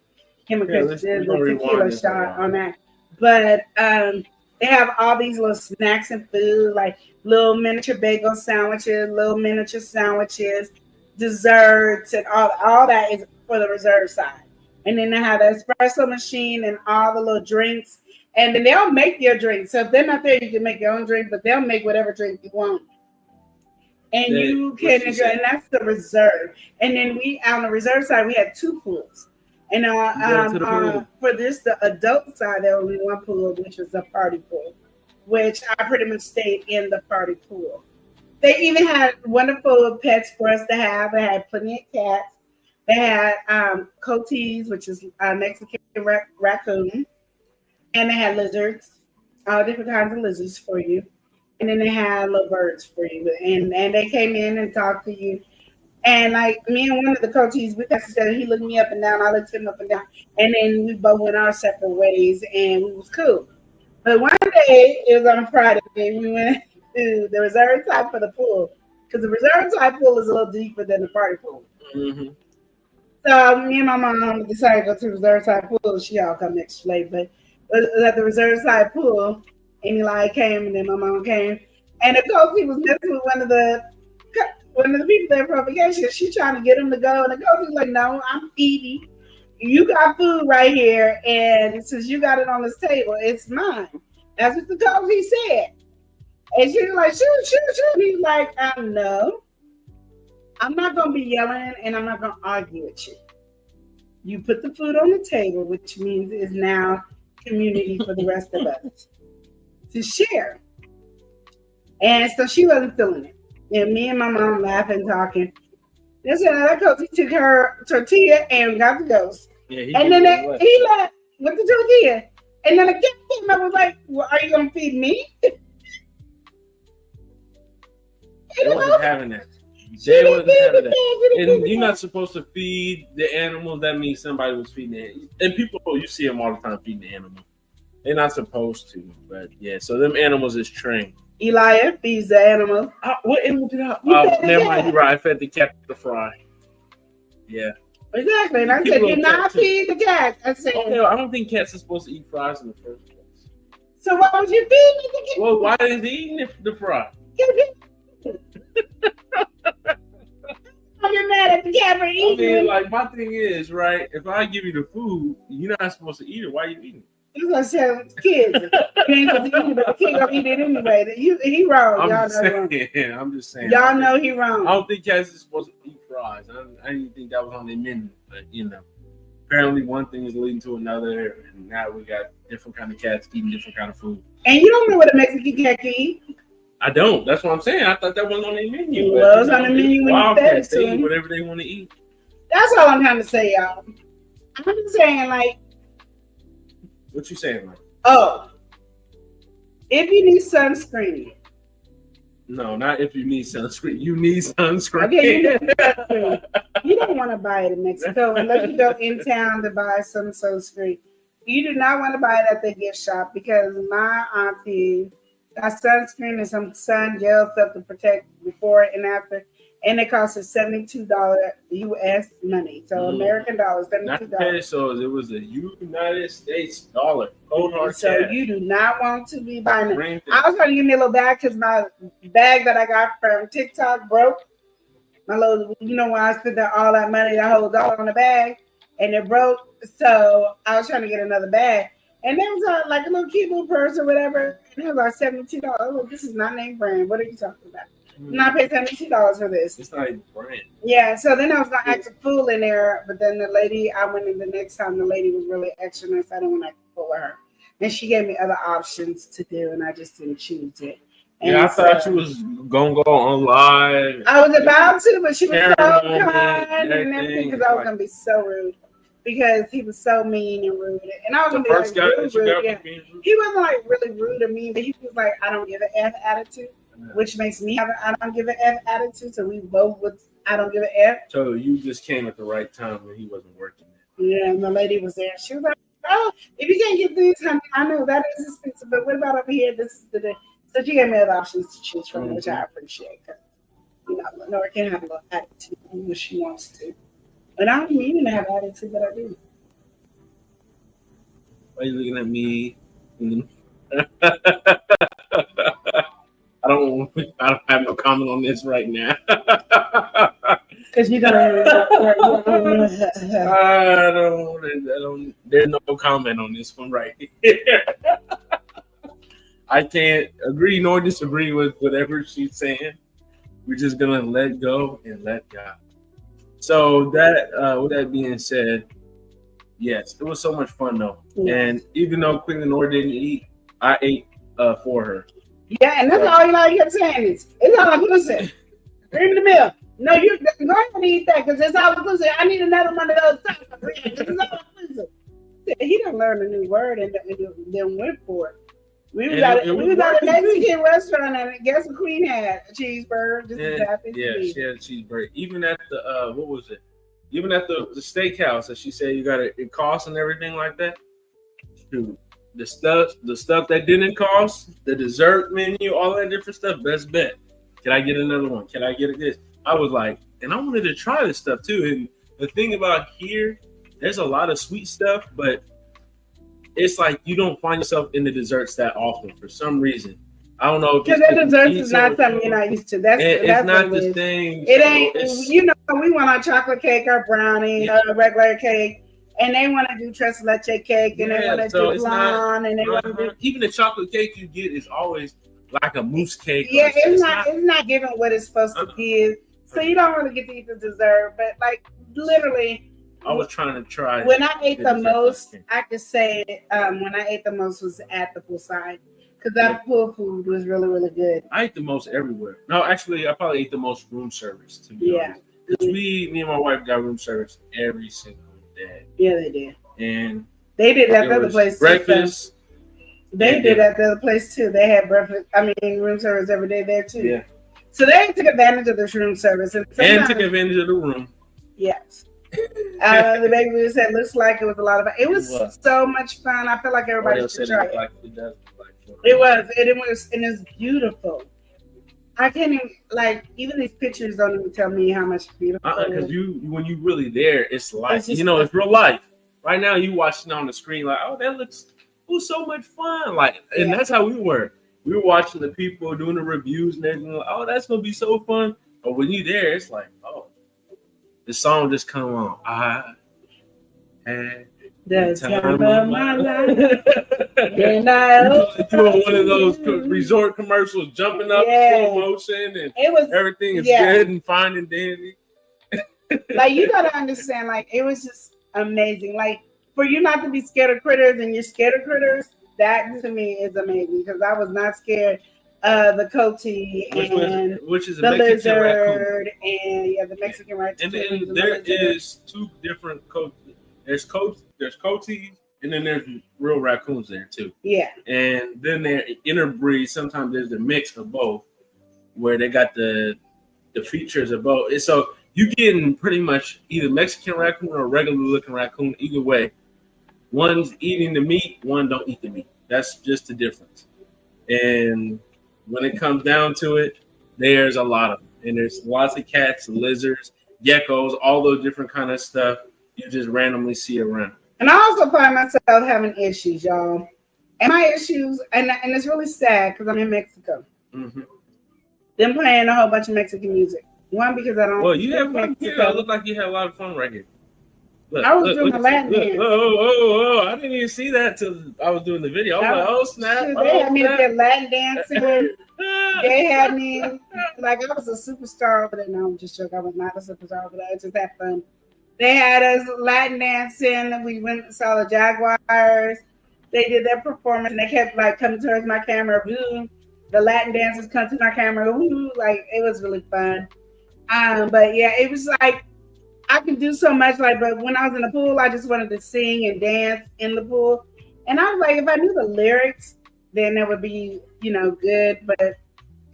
him and Yeah, Chris let's- did we're the gonna rewind tequila this shot one. on that. But they have all these little snacks and food, like little miniature bagel sandwiches, little miniature sandwiches, desserts, and all that is for the reserve side. And then they have the espresso machine and all the little drinks. And then they'll make your drink. So if they're not there, you can make your own drink, but they'll make whatever drink you want. And Yeah, you what can she enjoy, said. and that's the reserve. And then we on the reserve side, we had 2 pools. And go to the pool. for this, the adult side, there was only 1 pool, which was the party pool, which I pretty much stayed in the party pool. They even had wonderful pets for us to have. They had plenty of cats. They had coatees, which is Mexican raccoon, and they had lizards, all different kinds of lizards for you. And then they had little birds for you, and they came in and talked to you. And like me and one of the coaches, we got together. He looked me up and down, I looked him up and down, and then we both went our separate ways, and we was cool. But one day, it was on a Friday, we went to the reserve side for the pool, because the reserve side pool is a little deeper than the party pool. Mm-hmm. So me and my mom decided to go to the reserve side pool. She all come next late, but it was at the reserve side pool, and Eli came, and then my mom came, and the coach was messing with one of the people there for vacation. She trying to get him to go, and the coach was like, "No, I'm eating. You got food right here, and since you got it on this table, it's mine." That's what the coach he said. And she was like, "Shoot." He's like, "No, I'm not gonna be yelling, and I'm not gonna argue with you. You put the food on the table, which means it's now community for the rest of us to share." And so she wasn't feeling it. And me and my mom laughing, talking. This another coach, he took her tortilla and got the ghost. Yeah, And then he left with the tortilla. And then the cat came up and was like, "Well, are you gonna feed me?" They wasn't having that. They wasn't having that. And you're not supposed to feed the animals. That means somebody was feeding it. And people, you see them all the time feeding the animal. They're not supposed to. But yeah, so them animals is trained. Elijah feeds the animal. What animal did I? You fed the Never cat. mind. You're right. I fed the cat the fry. Yeah. Exactly. And I People said, love "Do not cats, too. feed the cat." I said, Okay, I don't think cats are supposed to eat fries in the first place. "So why would you feed me the cat?" Well, why is he eating the fry? I'm just mad at the cat for I eating mean, it. like, my thing is, right, if I give you the food, you're not supposed to eat it. Why are you eating it? That's what I said with kids. You ain't supposed to eat it, but the kid gonna eat it anyway. He wrong. I'm Y'all just know he saying. wrong. I'm just saying. Y'all know he wrong. I don't think cats are supposed to eat fries. I didn't think that was on their menu, but apparently one thing is leading to another, and now we got different kind of cats eating different kind of food. And you don't know what a Mexican cat can eat. I don't. That's what I'm saying. I thought that wasn't on their menu. It was on the menu when you wild fed cats, it to they them. eat whatever they want to eat. That's all I'm trying to say, y'all. I'm just saying, like, What you saying, man? if you need sunscreen, No, not if you need sunscreen. You need sunscreen. okay, you need sunscreen. You don't want to buy it in Mexico unless you go in town to buy some sunscreen. You do not want to buy it at the gift shop because my auntie got sunscreen and some sun gel stuff to protect before and after, and it costs us $72 US money. So American dollars, Not $72. pesos. It was a United States dollar. Cold hard So cash. you do not want to be buying it. Green thing. I was trying to give me a little bag because my bag that I got from TikTok broke. My little, when I spent all that money, that whole dollar on the bag, and it broke. So I was trying to get another bag. And there was like a little cute little purse or whatever. And it was like $72. Look, this is not name brand. What are you talking about? I'm not paying $72 for this. It's not even brand. Yeah, so then I was gonna act a fool in there, but then the lady, I went in the next time, the lady was really extra nice. I didn't want to act a fool with her. And she gave me other options to do, and I just didn't choose it. And Yeah, I thought so- you was gonna go on live. I was about to, but she was so Karen moment, kind and everything because I was like- gonna be so rude because he was so mean and rude. And I was The gonna be first like guy really that you rude. got Yeah. from being rude. He wasn't like really rude or mean, but he was like, I don't give an F attitude, which makes me have an I don't give an F attitude. So we both would I don't give an F. So you just came at the right time when he wasn't working. Yeah, and the lady was there. She was like, "Oh, if you can't get these, honey, I know that is expensive, but what about over here? This is the day." So she gave me other options to choose from, which I appreciate. Cause Nora can have a little attitude when she wants to, and I don't mean to have attitude, but I do. Why are you looking at me? I don't have no comment on this right now. Because you're gonna. I don't. There's no comment on this one right here. I can't agree nor disagree with whatever she's saying, We're just gonna let go and let God. So that, with that being said, yes, it was so much fun though. Yeah. And even though Queen Lenore didn't eat, I ate for her. Yeah, and that's all you kept saying is, it's all pussy. Bring me the milk. No, you go ahead and eat that because it's all pussy. I need another one of those tacos. It's all pussy. He didn't learn a new word and then went for it. We was at a Mexican restaurant and guess what Queen had? A cheeseburger. She had a cheeseburger. Even at the what was it? Even at the steakhouse that she said you got it cost and everything like that. Dude, the stuff that didn't cost, the dessert menu, all that different stuff, best bet. Can I get another one? Can I get this? I was like, and I wanted to try this stuff too. And the thing about here, there's a lot of sweet stuff, but it's like you don't find yourself in the desserts that often for some reason. I don't know. Because the desserts is not something you're not used to. That's not the thing. It ain't, you know, we want our chocolate cake, our brownie, regular cake, and they want to do tres leche cake, and they want to do flan, and they want to do... Even the chocolate cake you get is always like a mousse cake. Yeah, it's not giving what it's supposed to give. So you don't really get to eat the dessert, but like literally... I was trying to try. When I ate the most, I could say when I ate the most was at the poolside because that pool food was really, really good. I ate the most everywhere. No, actually, I probably ate the most room service. To be honest, because me and my wife got room service every single day. Yeah, they did. And they did at the other place breakfast. They did at the other place too. They had breakfast. I mean, room service every day there too. Yeah. So they took advantage of this room service and took advantage of the room. Yes. The baby we said looks like it was a lot of fun. It was so much fun. I feel like everybody should try it. It was and it's beautiful. I can't even even these pictures don't even tell me how much beautiful. Because when you really there, it's like it's real life. Right now, you watching on the screen like, oh, it was so much fun. Like, and that's how we were. We were watching the people doing the reviews and everything. Like, oh, that's gonna be so fun. But when you there, it's like, oh. The song just come on. I had the time of my life. And I doing one of those resort commercials, jumping up slow motion, and everything is good and fine and dandy. Like you gotta understand, like it was just amazing. Like for you not to be scared of critters and you're scared of critters, that to me is amazing because I was not scared. The coati which is a the Mexican lizard raccoon. And the Mexican raccoon. And there is two different coatis. There's coatis, and then there's real raccoons there too. Yeah. And then they're interbreed. Sometimes there's a mix of both, where they got the features of both. And so you getting pretty much either Mexican raccoon or regular looking raccoon. Either way, one's eating the meat, one don't eat the meat. That's just the difference. And when it comes down to it, there's a lot of them. And there's lots of cats, lizards, geckos, all those different kind of stuff you just randomly see around. And I also find myself having issues, y'all. And my issues, and it's really sad because I'm in Mexico. Mm-hmm. Them playing a whole bunch of Mexican music. One, because I don't. Well, you have fun here. It looked like you had a lot of fun right here. Look, I was doing the Latin dance. Oh, I didn't even see that till I was doing the video. I was like, oh, snap. They had me at their Latin dancing. They had me like I was a superstar over there. No, I'm just joking. I was not a superstar over there. It's just that fun. They had us Latin dancing. We went and saw the Jaguars. They did their performance and they kept like coming towards my camera. Ooh. The Latin dancers come to my camera. Ooh, like it was really fun. But yeah, it was like I can do so much, like, but when I was in the pool, I just wanted to sing and dance in the pool. And I was like, if I knew the lyrics, then that would be, good, but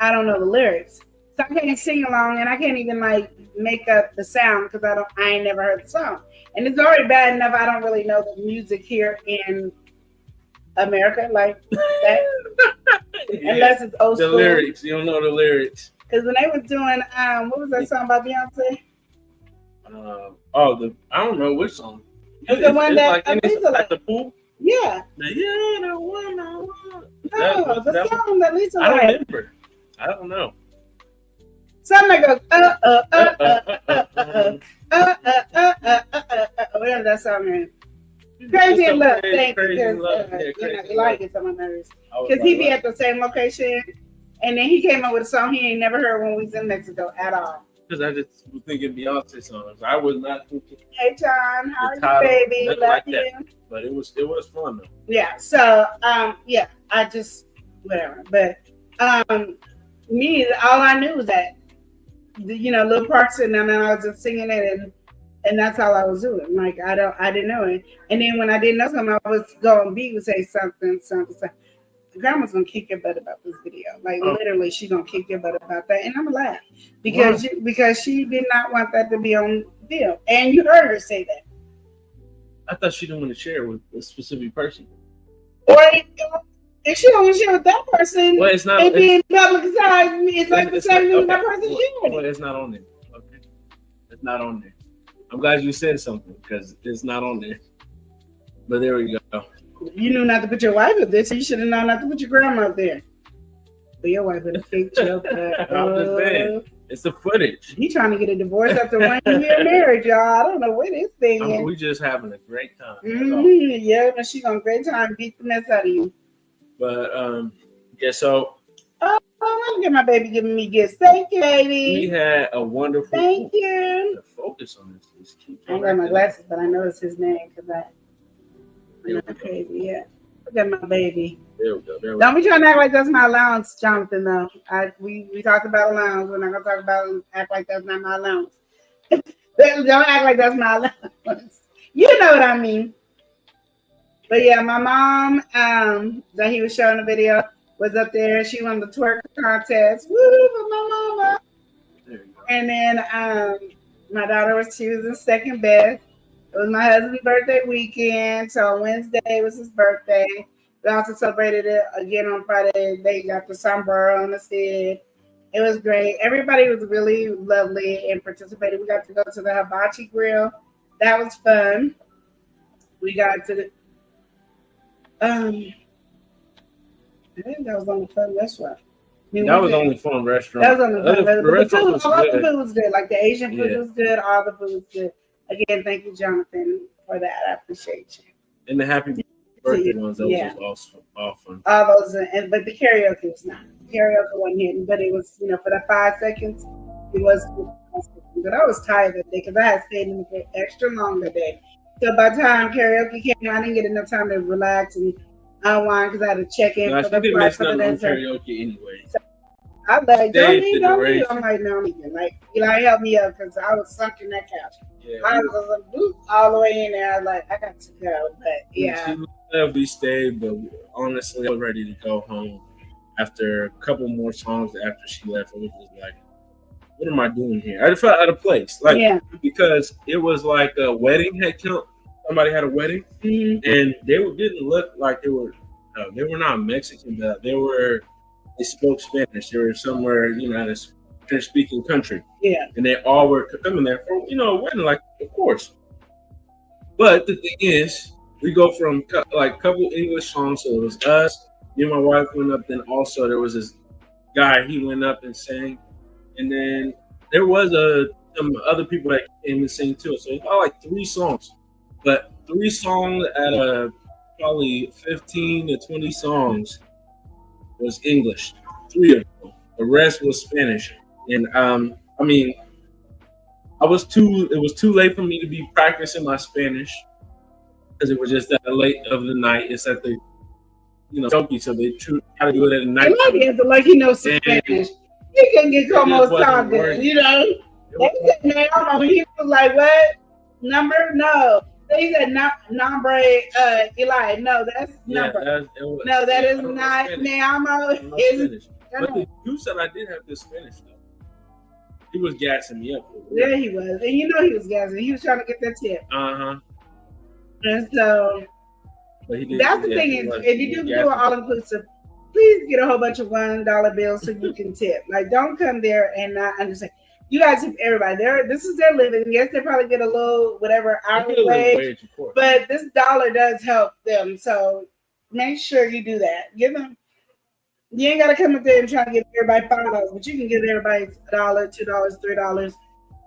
I don't know the lyrics. So I can't sing along and I can't even like make up the sound because I ain't never heard the song. And it's already bad enough I don't really know the music here in America like that. Unless it's old school. The lyrics, you don't know the lyrics. Because when they was doing, what was that song by Beyonce? I don't know which song. It's the one that at the pool. Yeah. The one. No, the song that Lisa. I don't remember. I don't know. Something that goes whatever that song is. Crazy in Love. Thank you. You like it, some of nerves. Because he be at the same location. And then he came up with a song he ain't never heard when we was in Mexico at all. Because I just was thinking Beyonce songs. I was not thinking. Hey John, how are The title, you, baby? nothing Love like you. that. But it was fun though. Yeah. So yeah, I just whatever. But me, all I knew was that little parts, and then I was just singing it, and that's all I was doing. Like I didn't know it. And then when I didn't know something, I was going beat would say something. Grandma's gonna kick your butt about this video. Like literally, she's gonna kick your butt about that, and I'm gonna laugh because she did not want that to be on video, and you heard her say that. I thought she didn't want to share with a specific person. Or if she don't want to share with that person, Well, it's not. it being publicized, it's like the same thing with that person sharing Well, it. it's not on there. Okay, it's not on there. I'm glad you said something because it's not on there. But there we go. You knew not to put your wife up there, so you should have known not to put your grandma up there. But your wife would have kicked you up there. I'm just saying, it's the footage. He trying to get a divorce after 1 year marriage, y'all. I don't know what this thing is. We just having a great time. That's all. Mm-hmm. Yeah, but she's gonna great time beat the mess out of you. But yeah. So Oh, look at my baby giving me gifts. Thank you, we baby. had a wonderful. Thank you. The focus on this. Just keep I ain't got my glasses, but I know it's his name because I'm not crazy. Yeah. Look at my baby. There we go. There we Don't go. be trying to act like that's my allowance, Jonathan, though. We talked about allowance. We're not going to talk about act like that's not my allowance. Don't act like that's my allowance. You know what I mean. But yeah, my mom, that he was showing the video, was up there. She won the twerk contest. Woo, for my mama. There you go. And then my daughter she was in second best. It was my husband's birthday weekend. So on Wednesday was his birthday. We also celebrated it again on Friday. They got the sombrero on the head. It was great. Everybody was really lovely and participated. We got to go to the hibachi grill. That was fun. We got to the I think that was on the fun restaurant. That was only fun restaurant. That was on the fun restaurant. The restaurant was all the good. food was good. Like the Asian food Yeah. was good. All the food was good. Again, thank you, Jonathan, for that. I appreciate you. And the happy birthday ones, those Yeah. was all fun. All those, but the karaoke was not. Karaoke wasn't hitting, but it was, for that 5 seconds, it was good. But I was tired that day because I had stayed in the extra long that day. So by the time karaoke came, I didn't get enough time to relax and unwind because I had to check in No, for she the didn't flight miss for the nothing on dancer. karaoke anyway. I was like, don't Stayed leave, the don't leave. duration. I'm like, no, I'm leaving. Like, Eli helped me up because I was sunk in that couch. Yeah, I was like, boop, all the way in there. I was like, I got to go. But yeah. She left, we stayed, but honestly, I was ready to go home after a couple more songs after she left. I was just like, what am I doing here? I just felt out of place. Like, Yeah. because it was like a wedding had come. Somebody had a wedding, Mhm. and they didn't look like they were not Mexican, but they spoke Spanish. They were somewhere, in a Spanish-speaking country. Yeah. And they all were coming there for, a wedding, like, of course. But the thing is, we go from like a couple English songs. So it was us, me and my wife went up. Then also there was this guy, he went up and sang. And then there was some other people that came and sang too. So it's all like 3 songs. But 3 songs out of probably 15 to 20 songs was English. 3 of them. The rest was Spanish. And it was too late for me to be practicing my Spanish because it was just that late of the night. It's at the Toki, so they try to do it at night. It might be after, like, Spanish. You can get como It just wasn't talking, working. They said, man, I don't know. He was like, what? Number? No. They said, nombre, Eli. No, that's number. No, that is not Neamo. But the dude said I did have good Spanish though. He was gassing me up. Yeah, he was. And he was gassing. He was trying to get that tip. Uh-huh. And so But he did, that's the thing is, if you do an all-inclusive, please get a whole bunch of $1 bills so you can tip. Like, don't come there and not understand. You guys tip everybody. This is their living. Yes, they probably get a little whatever hourly wage, of course. but this dollar does help them. So make sure you do that. Give them. You ain't gotta come up there and try to give everybody $5, but you can give everybody $1, $2, $3.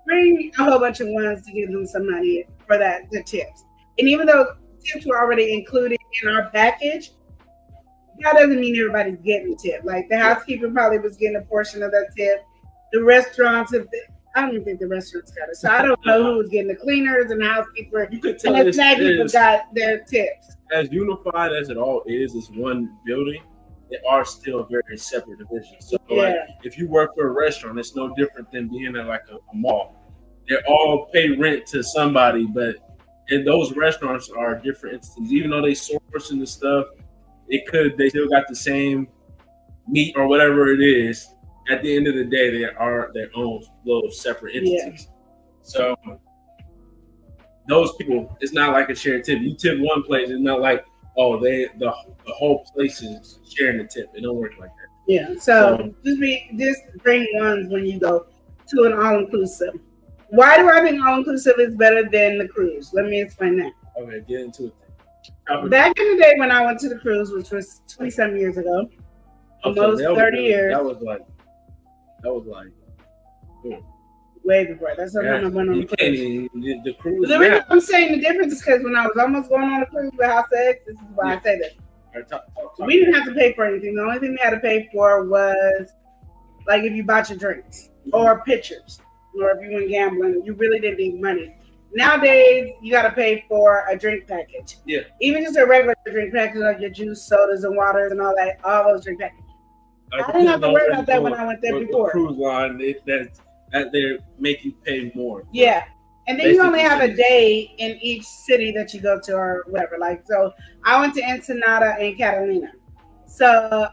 Bring a whole bunch of ones to give them some money for the tips. And even though tips were already included in our package, that doesn't mean everybody's getting a tip. Like the housekeeper probably was getting a portion of that tip. The restaurants, I don't even think the restaurants got it. So I don't know who was getting the cleaners and the housekeeper. You could And tell the it's, snack people it's got their tips. as unified as it all is one building. They are still very separate divisions. So like, Yeah. if you work for a restaurant, it's no different than being at like a mall. They all pay rent to somebody, but and those restaurants are different entities. Even though they sourcing the stuff, they still got the same meat or whatever it is. At the end of the day, they are their own little separate entities. So those people, it's not like a shared tip. You tip one place, it's not like the whole place is sharing the tip. It don't work like that. Yeah. So just bring ones when you go to an all inclusive. Why do I think all inclusive is better than the cruise? Let me explain that. Okay, get into it. Back in the day when I went to the cruise, which was 27 years ago, almost 30 years. That was like way before. That's when I went on you the can't cruise. even the cruise. The reason I'm saying the difference is because when I was almost going on a cruise with House X, this is why I say this. Talk. We didn't have to pay for anything. The only thing we had to pay for was like if you bought your drinks or pictures, or if you went gambling, you really didn't need money. Nowadays, you got to pay for a drink package. Yeah. Even just a regular drink package, like your juice, sodas, and waters, and all that, all those drink packages. I didn't have to worry about that when I went there before. The cruise line, that they make you pay more. Yeah. And then you only have a day in each city that you go to or whatever. Like, so I went to Ensenada and Catalina. So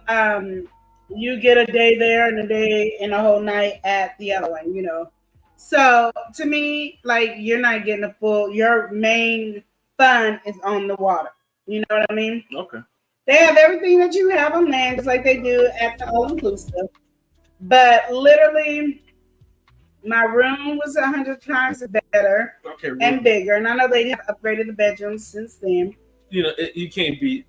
you get a day there and a day and a whole night at the other one, you know. So to me, like, you're not getting your main fun is on the water. You know what I mean? Okay. They have everything that you have on land, just like they do at the all-inclusive. But literally, my room was 100 times better and bigger. And I know they have upgraded the bedrooms since then. You know, you can't beat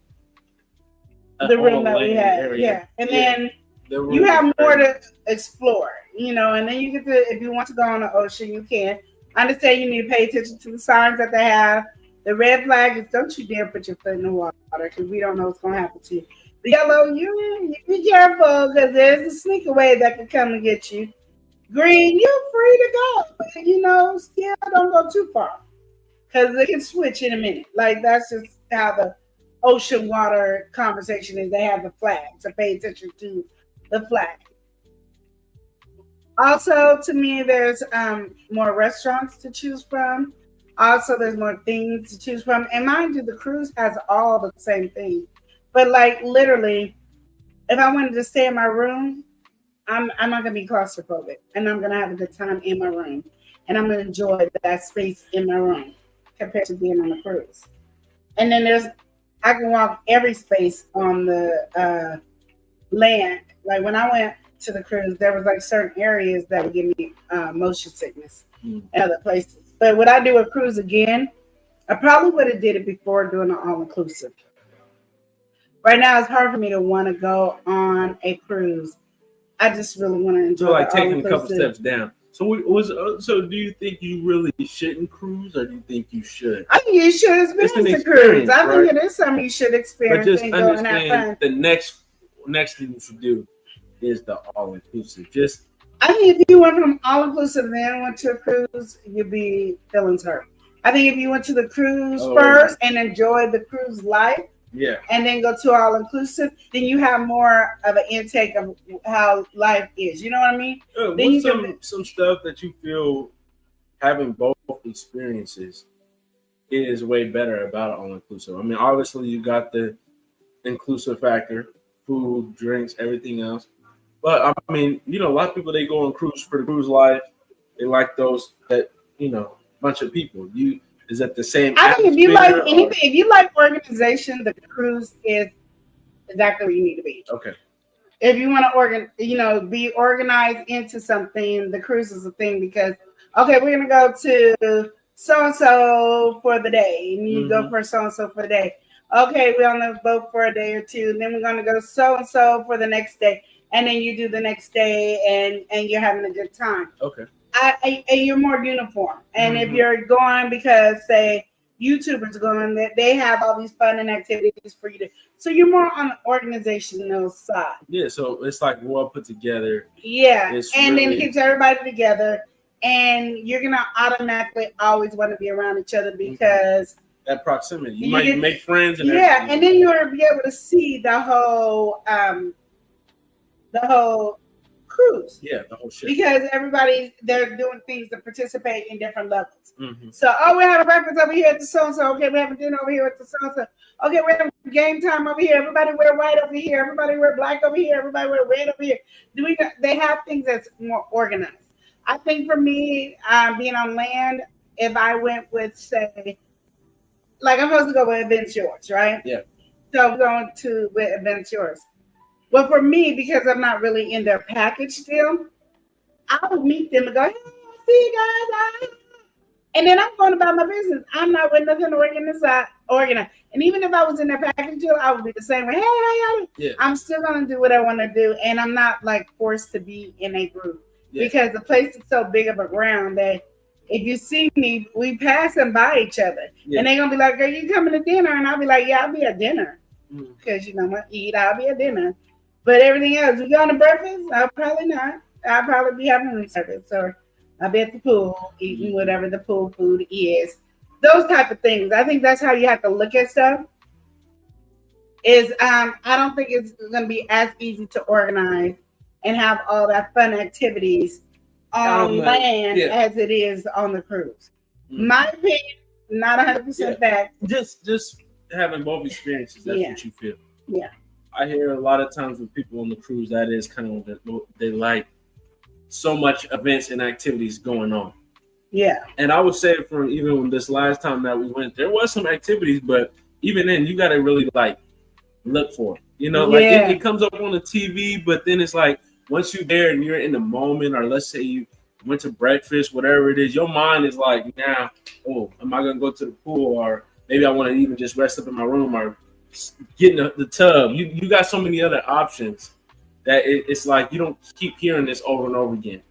the room that we had. Yeah. And then you have more to explore, you know, and then you get to, if you want to go on the ocean, you can. I understand you need to pay attention to the signs that they have. The red flag is don't you dare put your foot in the water because we don't know what's going to happen to you. The yellow, you be careful because there's a sneaker wave that can come and get you. Green, you're free to go, but you know, still don't go too far because they can switch in a minute. Like that's just how the ocean water conversation is. They have the flag, so pay attention to the flag. Also, to me, there's more restaurants to choose from. Also, there's more things to choose from. And mind you, the cruise has all the same thing. But like literally, if I wanted to stay in my room, I'm not gonna be claustrophobic, and I'm gonna have a good time in my room, and I'm gonna enjoy that space in my room compared to being on a cruise. And then I can walk every space on the land. Like when I went to the cruise, there was like certain areas that would give me motion sickness and other places. But would I do a cruise again? I probably would have did it before doing an all-inclusive. Right now, it's hard for me to want to go on a cruise. I just really want to enjoy. So like taking a couple steps down. So do you think you really shouldn't cruise, or do you think you should? I think you should experience the cruise. I think it is something you should experience. But just and go and have understand fun. the next thing you should do is the all-inclusive. I think if you went from all-inclusive and then went to a cruise, you'd be feelings hurt. I think if you went to the cruise first and enjoyed the cruise life, and then go to all-inclusive, then you have more of an intake of how life is. You know what I mean? What's some stuff that you feel having both experiences is way better about all-inclusive? I mean, obviously you got the inclusive factor, food, drinks, everything else. But I mean, you know, a lot of people, they go on cruise for the cruise life. They like those that, you know, bunch of people. Is that the same? I think if you like anything, if you like organization, the cruise is exactly where you need to be. Okay. If you want to be organized into something, the cruise is a thing because we're gonna go to so and so for the day, and you go for so and so for the day. Okay, we're on the boat for a day or two, and then we're gonna go so and so for the next day, and then you do the next day, and you're having a good time. Okay. And you're more uniform. And if you're going because, say, YouTubers going that they have all these fun and activities for you to. So you're more on the organizational side. Yeah, so it's like well put together. Yeah, It's and then really- it keeps everybody together, and you're gonna automatically always want to be around each other because That proximity. You You might get- make friends and yeah, everything. and then you'll be able to see the whole cruise yeah, the whole shit. because they're doing things to participate in different levels. Mhm. So, we're having breakfast over here at the so-and-so. Okay, we're having dinner over here at the so-and-so. Okay, we're having game time over here. Everybody wear white over here. Everybody wear black over here. Everybody wear red over here. They have things that's more organized. I think for me, being on land, if I went with, say, like I'm supposed to go with Adventures, right? Yeah. So I'm going with Adventures. Well, for me, because I'm not really in their package still, I would meet them and go, hey, I see you guys. And then I'm going about my business. I'm not with nothing organized. And even if I was in their package deal, I would be the same way. Hey, how y'all? Yeah. I'm still going to do what I want to do. And I'm not like forced to be in a group Yeah. because the place is so big of a ground that if you see me, we pass and by each other. Yeah. And they're going to be like, are you coming to dinner? And I'll be like, yeah, I'll be at dinner. Mhm. Because, I'm going to eat. I'll be at dinner. But everything else, we going to breakfast? I'll probably not. I'll probably be having room service. Or I'll be at the pool eating whatever the pool food is. Those type of things. I think that's how you have to look at stuff. I don't think it's going to be as easy to organize and have all that fun activities on land yeah. as it is on the cruise. Mhm. My opinion, not 100% fact. Just having both experiences, that's Yeah. what you feel. Yeah. I hear a lot of times with people on the cruise, that is kind of what they like so much events and activities going on. Yeah. And I would say from even this last time that we went, there was some activities, but even then you got to really like look for it. Like Yeah. it comes up on the TV, but then it's like once you're there and you're in the moment, or let's say you went to breakfast, whatever it is, your mind is like, now, am I going to go to the pool? Or maybe I want to even just rest up in my room or get in the tub. You got so many other options that it's like you don't keep hearing this over and over again.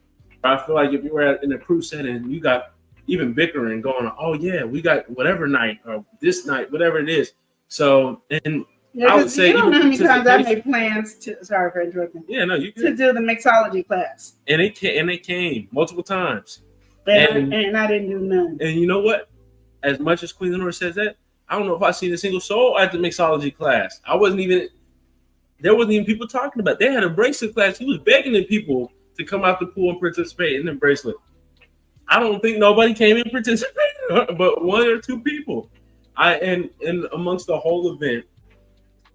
I feel like if you were in a cruise setting, you got even bickering going on. Oh yeah, we got whatever night or this night, whatever it is. So and Yeah, I would say you don't know how many even times I participation- made plans to. Sorry for interrupting. yeah, no, you To good. do the mixology class, And it came multiple times. and I didn't do none. And you know what? As much as Queen Lenore says that, I don't know if I seen a single soul at the mixology class. There wasn't even people talking about it. They had a bracelet class. He was begging the people to come out the pool and participate in the bracelet. I don't think nobody came and participated, but one or two people. And amongst the whole event,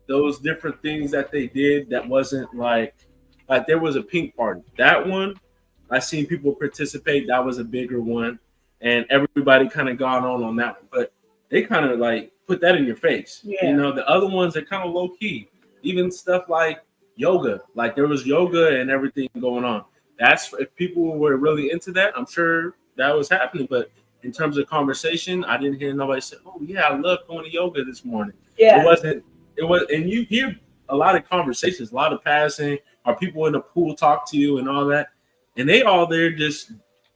those different things that they did that wasn't like there was a pink party. That one, I seen people participate. That was a bigger one. And everybody kind of got on that one. But they kind of like put that in your face. Yeah. The other ones are kind of low key. Even stuff like yoga. Like there was yoga and everything going on. That's if people were really into that, I'm sure that was happening. But in terms of conversation, I didn't hear nobody say, oh yeah, I love going to yoga this morning. Yeah. It was, and you hear a lot of conversations, a lot of passing, or people in the pool talk to you and all that. And they all there just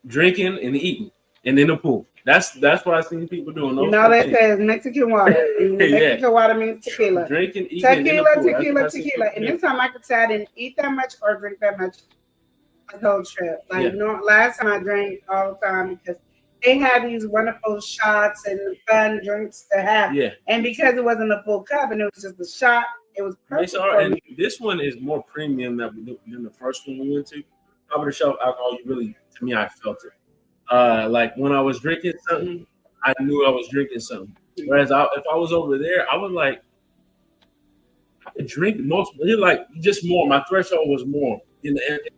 drinking and eating and in the pool. That's what I've seen people doing. That says Mexican water. And Yeah. Mexican water means tequila. Drinking, eating, and in the pool. Tequila. And this time I could say I didn't eat that much or drink that much the whole trip. Like last time I drank all the time because they had these wonderful shots and fun drinks to have. Yeah. And because it wasn't a full cup and it was just a shot, it was perfect. And this one is more premium than the first one we went to. Top of the shelf alcohol, to me, I felt it. Like when I was drinking something, I knew I was drinking something. Whereas if I was over there, I was like, I could drink multiple, just more. My threshold was more, and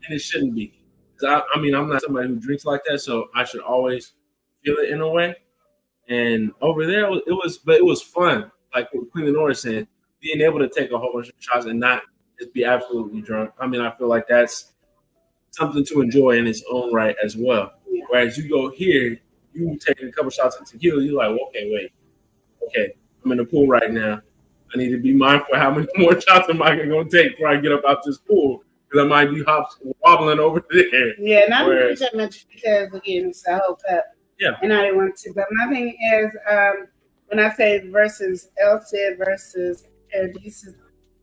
it shouldn't be. I'm not somebody who drinks like that, so I should always feel it in a way. And over there, it was fun. Like what Queen Lenore said, being able to take a whole bunch of shots and not just be absolutely drunk. I feel like that's something to enjoy in its own right as well. Yeah. Whereas you go here, you take a couple shots of tequila, you're like, okay, I'm in the pool right now. I need to be mindful how many more shots am I going to take before I get up out this pool, because I might be wobbling over there. Yeah, and I didn't drink that much because again it's a whole cup. Yeah. And I didn't want to. But my thing is, when I say versus Elstead versus Paradisus,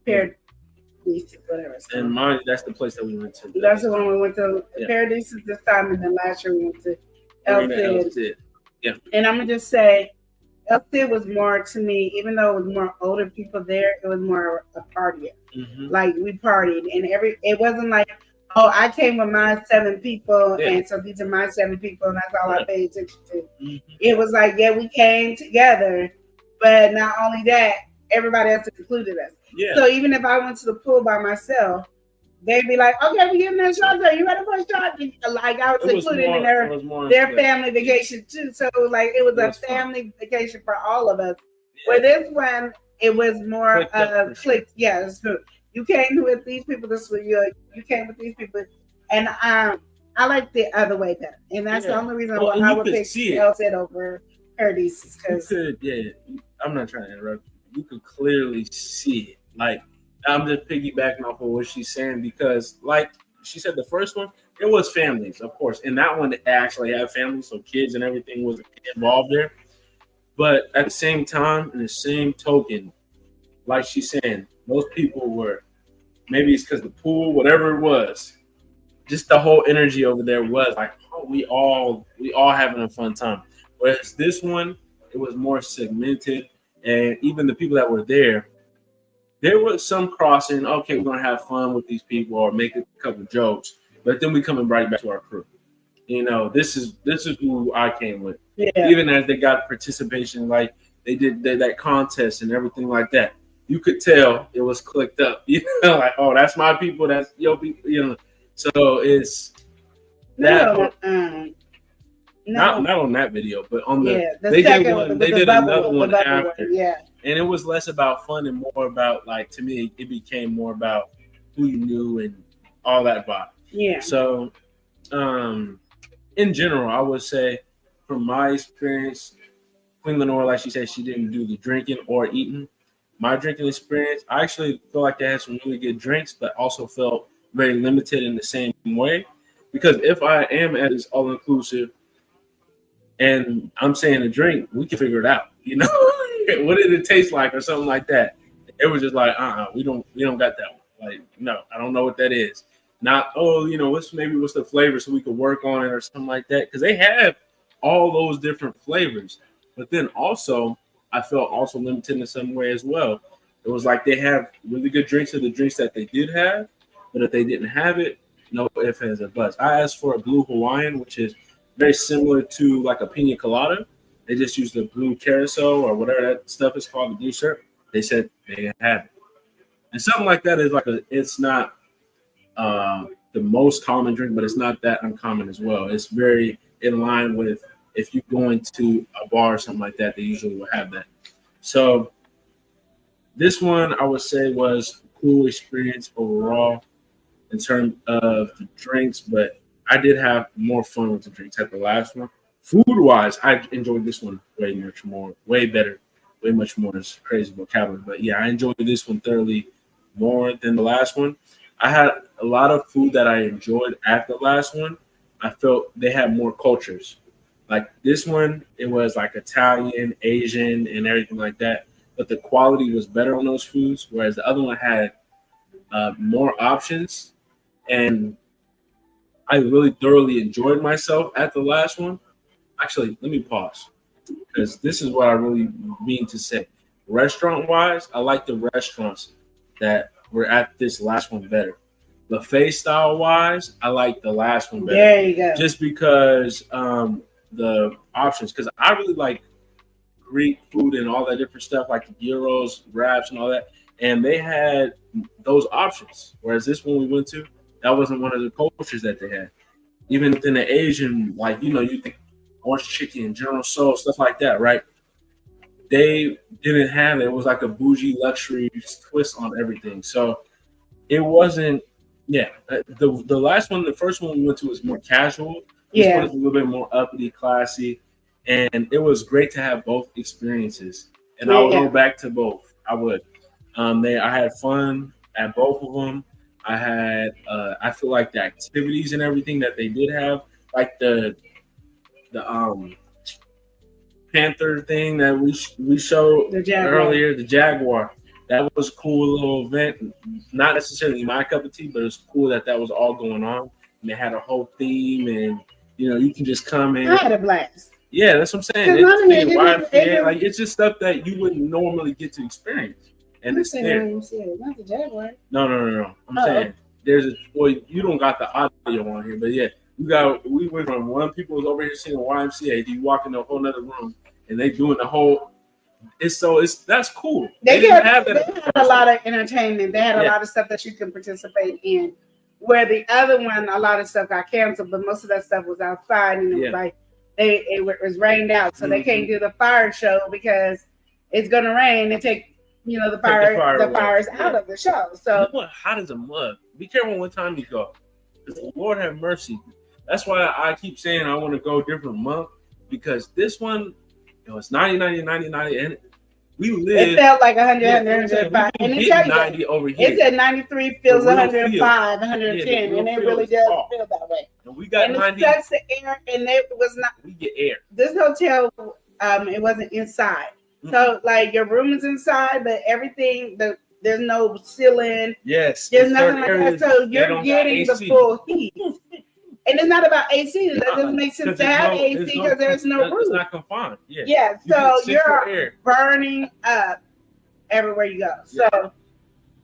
whatever. It's And called. mine, that's the place that we went to. That's the one we went to Yeah. Paradisus this time, and then last year we went to Arena Elstead. Elstead. And I'm gonna just say, Elstead was more to me, even though it was more older people there, it was more a party. Mhm. Like we partied, and it wasn't like, oh, I came with my 7 people, Yeah. and so these are my 7 people, and that's all I Yeah. paid attention to. Mhm. It was like, yeah, we came together, but not only that, everybody else included us. Yeah. So even if I went to the pool by myself, they'd be like, okay, we getting that shot. Are you ready for a shot? Like I was It was included more, in it was more their split. family vacation too. So like it was It a was fun. family vacation for all of us. Yeah. Where this one, it was more Clicked up for sure. clicked. Yeah, it's true. You came with these people. This was you came with these people, and I like the other way better. And that's the Yeah. only reason Well, why and I you would could pick see it. Elstead over Paradisus You because could, yeah. I'm not trying to interrupt you. You could clearly see it. Like, I'm just piggybacking off of what she's saying because, like she said, the first one, it was families, of course. And that one actually had families, so kids and everything was involved there. But at the same time, in the same token, like she's saying, those people were, maybe it's because the pool, whatever it was, just the whole energy over there was like, oh, we all having a fun time. Whereas this one, it was more segmented, and even the people that were there was some crossing. Okay, we're gonna have fun with these people or make a couple jokes, but then we coming right back to our crew. You know, this is who I came with. yeah, Even as they got participation, like they did that contest and everything like that, you could tell it was clicked up. You know, like, oh, that's my people, that's your people. You know, so it's that. no, Not on that video, but on the yeah, the they second did one, one. with They the did bubble, another the one bubble after, yeah. and it was less about fun and more about, like, to me, it became more about who you knew and all that vibe. Yeah. So, in general, I would say, from my experience, Queen Lenore, like she said, she didn't do the drinking or eating. My drinking experience, I actually feel like they had some really good drinks, but also felt very limited in the same way. Because if I am at this all inclusive and I'm saying a drink, we can figure it out. You know, what did it taste like or something like that? It was just like, we don't got that one. Like, no, I don't know what that is. Not, oh, you know, what's the flavor so we could work on it or something like that. Because they have all those different flavors. But then also, I felt also limited in some way as well. It was like they have really good drinks of the drinks that they did have, but if they didn't have it, no ifs, ands, or buts. I asked for a blue Hawaiian, which is very similar to like a pina colada. They just use the blue carousel or whatever that stuff is called, the blue syrup. They said they didn't have it. And something like that is like it's not the most common drink, but it's not that uncommon as well. It's very in line with if you're going to a bar or something like that, they usually will have that. So this one I would say was a cool experience overall in terms of the drinks, but I did have more fun with the drinks at the last one. Food-wise, I enjoyed this one way much more, way better, way much more. It's crazy vocabulary, but yeah, I enjoyed this one thoroughly more than the last one. I had a lot of food that I enjoyed at the last one. I felt they had more cultures. Like this one, it was like Italian, Asian, and everything like that. But the quality was better on those foods, whereas the other one had more options. And I really thoroughly enjoyed myself at the last one. Actually, let me pause because this is what I really mean to say. Restaurant-wise, I like the restaurants that were at this last one better. Buffet style-wise, I like the last one better. There you go. Just because the options, because I really like Greek food and all that different stuff, like the gyros, wraps, and all that. And they had those options. Whereas this one we went to, that wasn't one of the cultures that they had. Even within the Asian, like, you know, you think orange chicken, General Tso, stuff like that, right? They didn't have it. It was like a bougie luxury twist on everything. So it wasn't, yeah. The last one, the first one we went to was more casual. This one was a little bit more uppity, classy. And it was great to have both experiences. And I would go back to both. I would. I had fun at both of them. I had, I feel like the activities and everything that they did have, like the Panther thing that we showed The Jaguar. earlier, the Jaguar. That was a cool little event. Not necessarily my cup of tea, but it's cool that was all going on. And they had a whole theme, and you can just come in. I had a blast. Yeah, that's what I'm saying. 'Cause none of it- YMCA, like it's just stuff that you wouldn't normally get to experience, and it's there. Not the Jaguar. No. I'm saying you don't got the audio on here, but yeah, we went from one people was over here singing YMCA. You walk in a whole other room, and they doing the whole. That's cool. They didn't have that. They had a lot of entertainment. They had a lot of stuff that you can participate in. Where the other one, a lot of stuff got canceled, but most of that stuff was outside, and it was like it was rained out, so they can't do the fire show because it's gonna rain and take the fires out of the show. So what hot as a mug. Be careful what time you go, because Lord have mercy. That's why I keep saying I want to go different month, because this one. It's 90, and we live. It felt like 100, 105. And it's 90 over here. It said 93 feels 105, 110, and it really does feel that way. And we got 90. It sucks the air, and it was not. We get air. This hotel, it wasn't inside. So, like, your room is inside, but everything, there's no ceiling. Yes. There's nothing like that. So, you're getting the full heat. And it's not about AC. That doesn't make sense to have AC because there's no roof. It's not confined. Yeah. Yeah. So you're burning up everywhere you go. So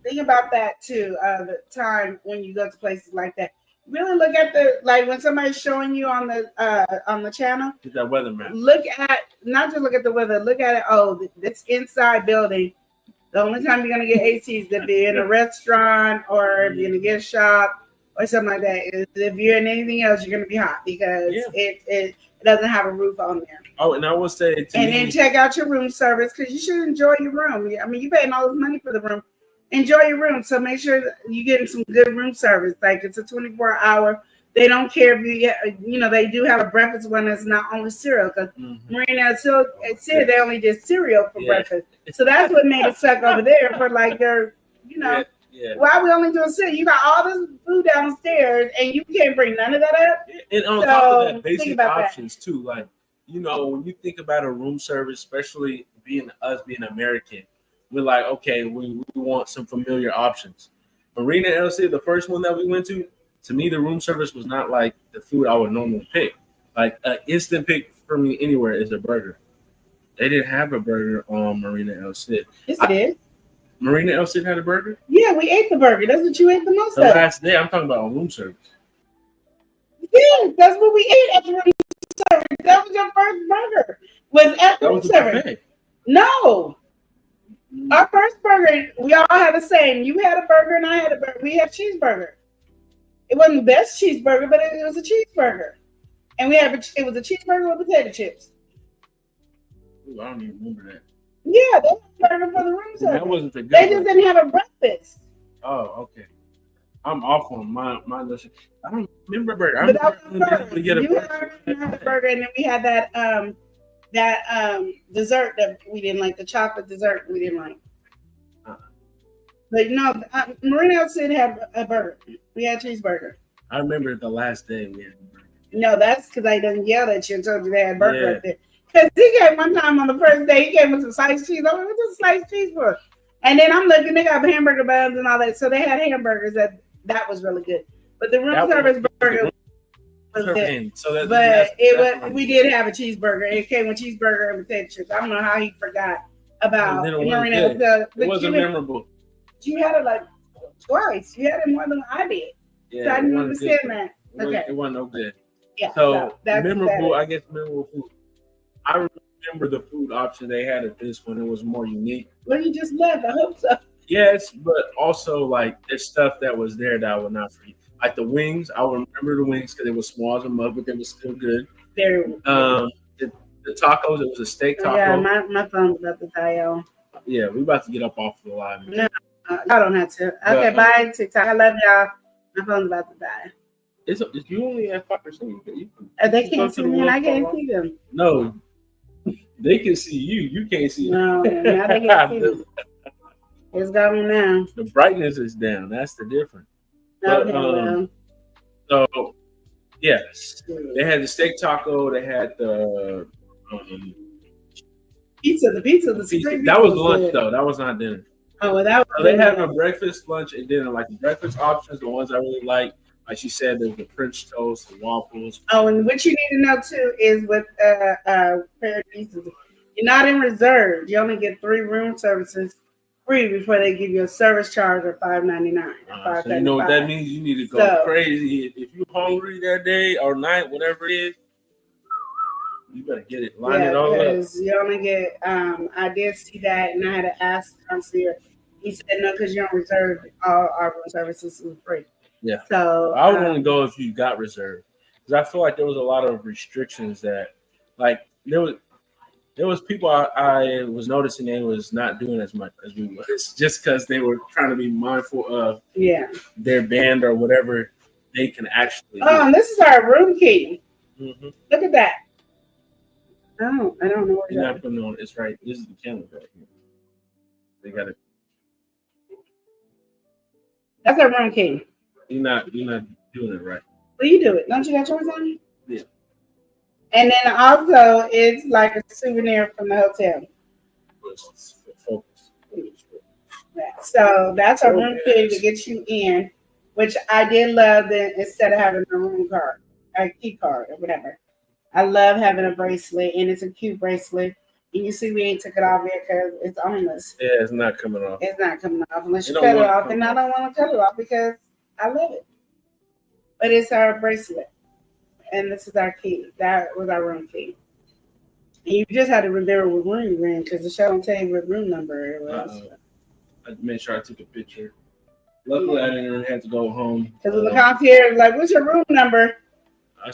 think about that too. The time when you go to places like that, really look at when somebody's showing you on the channel. Get that weather map. Not just look at the weather. Look at it. Oh, this inside building. The only time you're gonna get AC is if you're in a restaurant or if you're in a gift shop. Or something like that. If you're in anything else, you're gonna be hot because it doesn't have a roof on there. Oh, and I will say then check out your room service because you should enjoy your room. I mean, you're paying all this money for the room. Enjoy your room. So make sure that you're getting some good room service. Like it's a 24-hour. They don't care if they do have a breakfast one that's not only cereal because Marina said they only did cereal for breakfast. So that's what made it suck over there for like their, Yeah. Why are we only doing cereal? You got all this food downstairs, and you can't bring none of that up. And on top of that, basic options too. Like when you think about a room service, especially being American, we're like, okay, we want some familiar options. Marina LC, the first one that we went to me, the room service was not like the food I would normally pick. Like an instant pick for me anywhere is a burger. They didn't have a burger on Marina LC. Yes, it did. Marina El Cid had a burger? Yeah, we ate the burger. That's what you ate the most of. The last day, I'm talking about room service. Yeah, that's what we ate at the room service. That was your first burger. Was at room service. No. Our first burger, we all had the same. You had a burger and I had a burger. We had cheeseburger. It wasn't the best cheeseburger, but it was a cheeseburger. And it was a cheeseburger with potato chips. Ooh, I don't even remember that. Yeah, they had a burger for the room service. That wasn't the good They just didn't have a breakfast. Oh, okay. I'm off on my listen. I don't remember burger. But that was a burger. You had a burger, and then we had that dessert that we didn't like, the chocolate dessert we didn't like. But no, Marina El Cid had a burger. We had a cheeseburger. I remember the last day we had a burger. No, that's because I done yelled at you and told you they had a burger up there. Because he came one time on the first day, he came with some sliced cheese. I'm like, what's a sliced cheese for? And then I'm looking, they got hamburger buns and all that. So they had hamburgers that was really good. But the room service burger was good. So we did have a cheeseburger. It came with cheeseburger and potato chips. I don't know how he forgot about Marina. It wasn't memorable. You had it like twice. You had it more than I did. Yeah, so I didn't understand that. Okay. It wasn't no good. Yeah. So memorable, I guess memorable food. I remember the food option they had at this one. It was more unique. Well, you just left. I hope so. Yes, but also like there's stuff that was there that I would not forget. Like the wings, I would remember the wings because they were small as a mug, but they were still good. The tacos, it was a steak taco. Yeah, my phone's about to die, y'all. Yeah, we about to get up off the live. No, I don't have to. Okay, bye, TikTok. I love y'all. My phone's about to die. It's you only at 5%. They can't see me and I can't see them. No, they can see you. You can't see them. No, now they can't see me. It's going now. The brightness is down. That's the difference. Okay, so, yes, they had the steak taco. They had the Pizza, the supreme That was pizza lunch good. though. That was not dinner. Oh, well, that was So they good. have a breakfast, lunch, and dinner. Like the breakfast options, the ones I really like she said, there's the French toast, the waffles. Oh, and what you need to know too is with Paradises, you're not in reserve. You only get 3 room services free before they give you a service charge of $5.99. So you know what that means? You need to go So- crazy. If you're hungry that day or night, whatever it is, you better get it. Line it all up. because you only get. I did see that, and I had to ask the concierge. He said no, because you don't reserve all our room services is free. Yeah. So I would only go if you got reserved, because I feel like there was a lot of restrictions that, like, there was people I was noticing they was not doing as much as we was, just because they were trying to be mindful of their band or whatever they can actually do. Oh, and this is our room key. Mhm. Look at that. I don't know where You're that not putting on. It's right. This is the camera right here. They got it. That's our room key. You're not doing it right. Well, you do it. Don't you got yours on? Yeah. And then also, it's like a souvenir from the hotel. Focus. So that's our room key to get you in, which I did love that instead of having a room card, a key card or whatever. I love having a bracelet, and it's a cute bracelet. And you see, we ain't took it off yet because it's on us. Yeah, it's not coming off. It's not coming off unless You you don't cut it want it off, to and come I don't want to cut it off because I love it. But it's our bracelet, and this is our key. That was our room key. And you just had to remember what room you're in because the show don't tell you what room number it was. I made sure I took a picture. Luckily, I didn't have to go home. Because the concierge was like, "What's your room number?"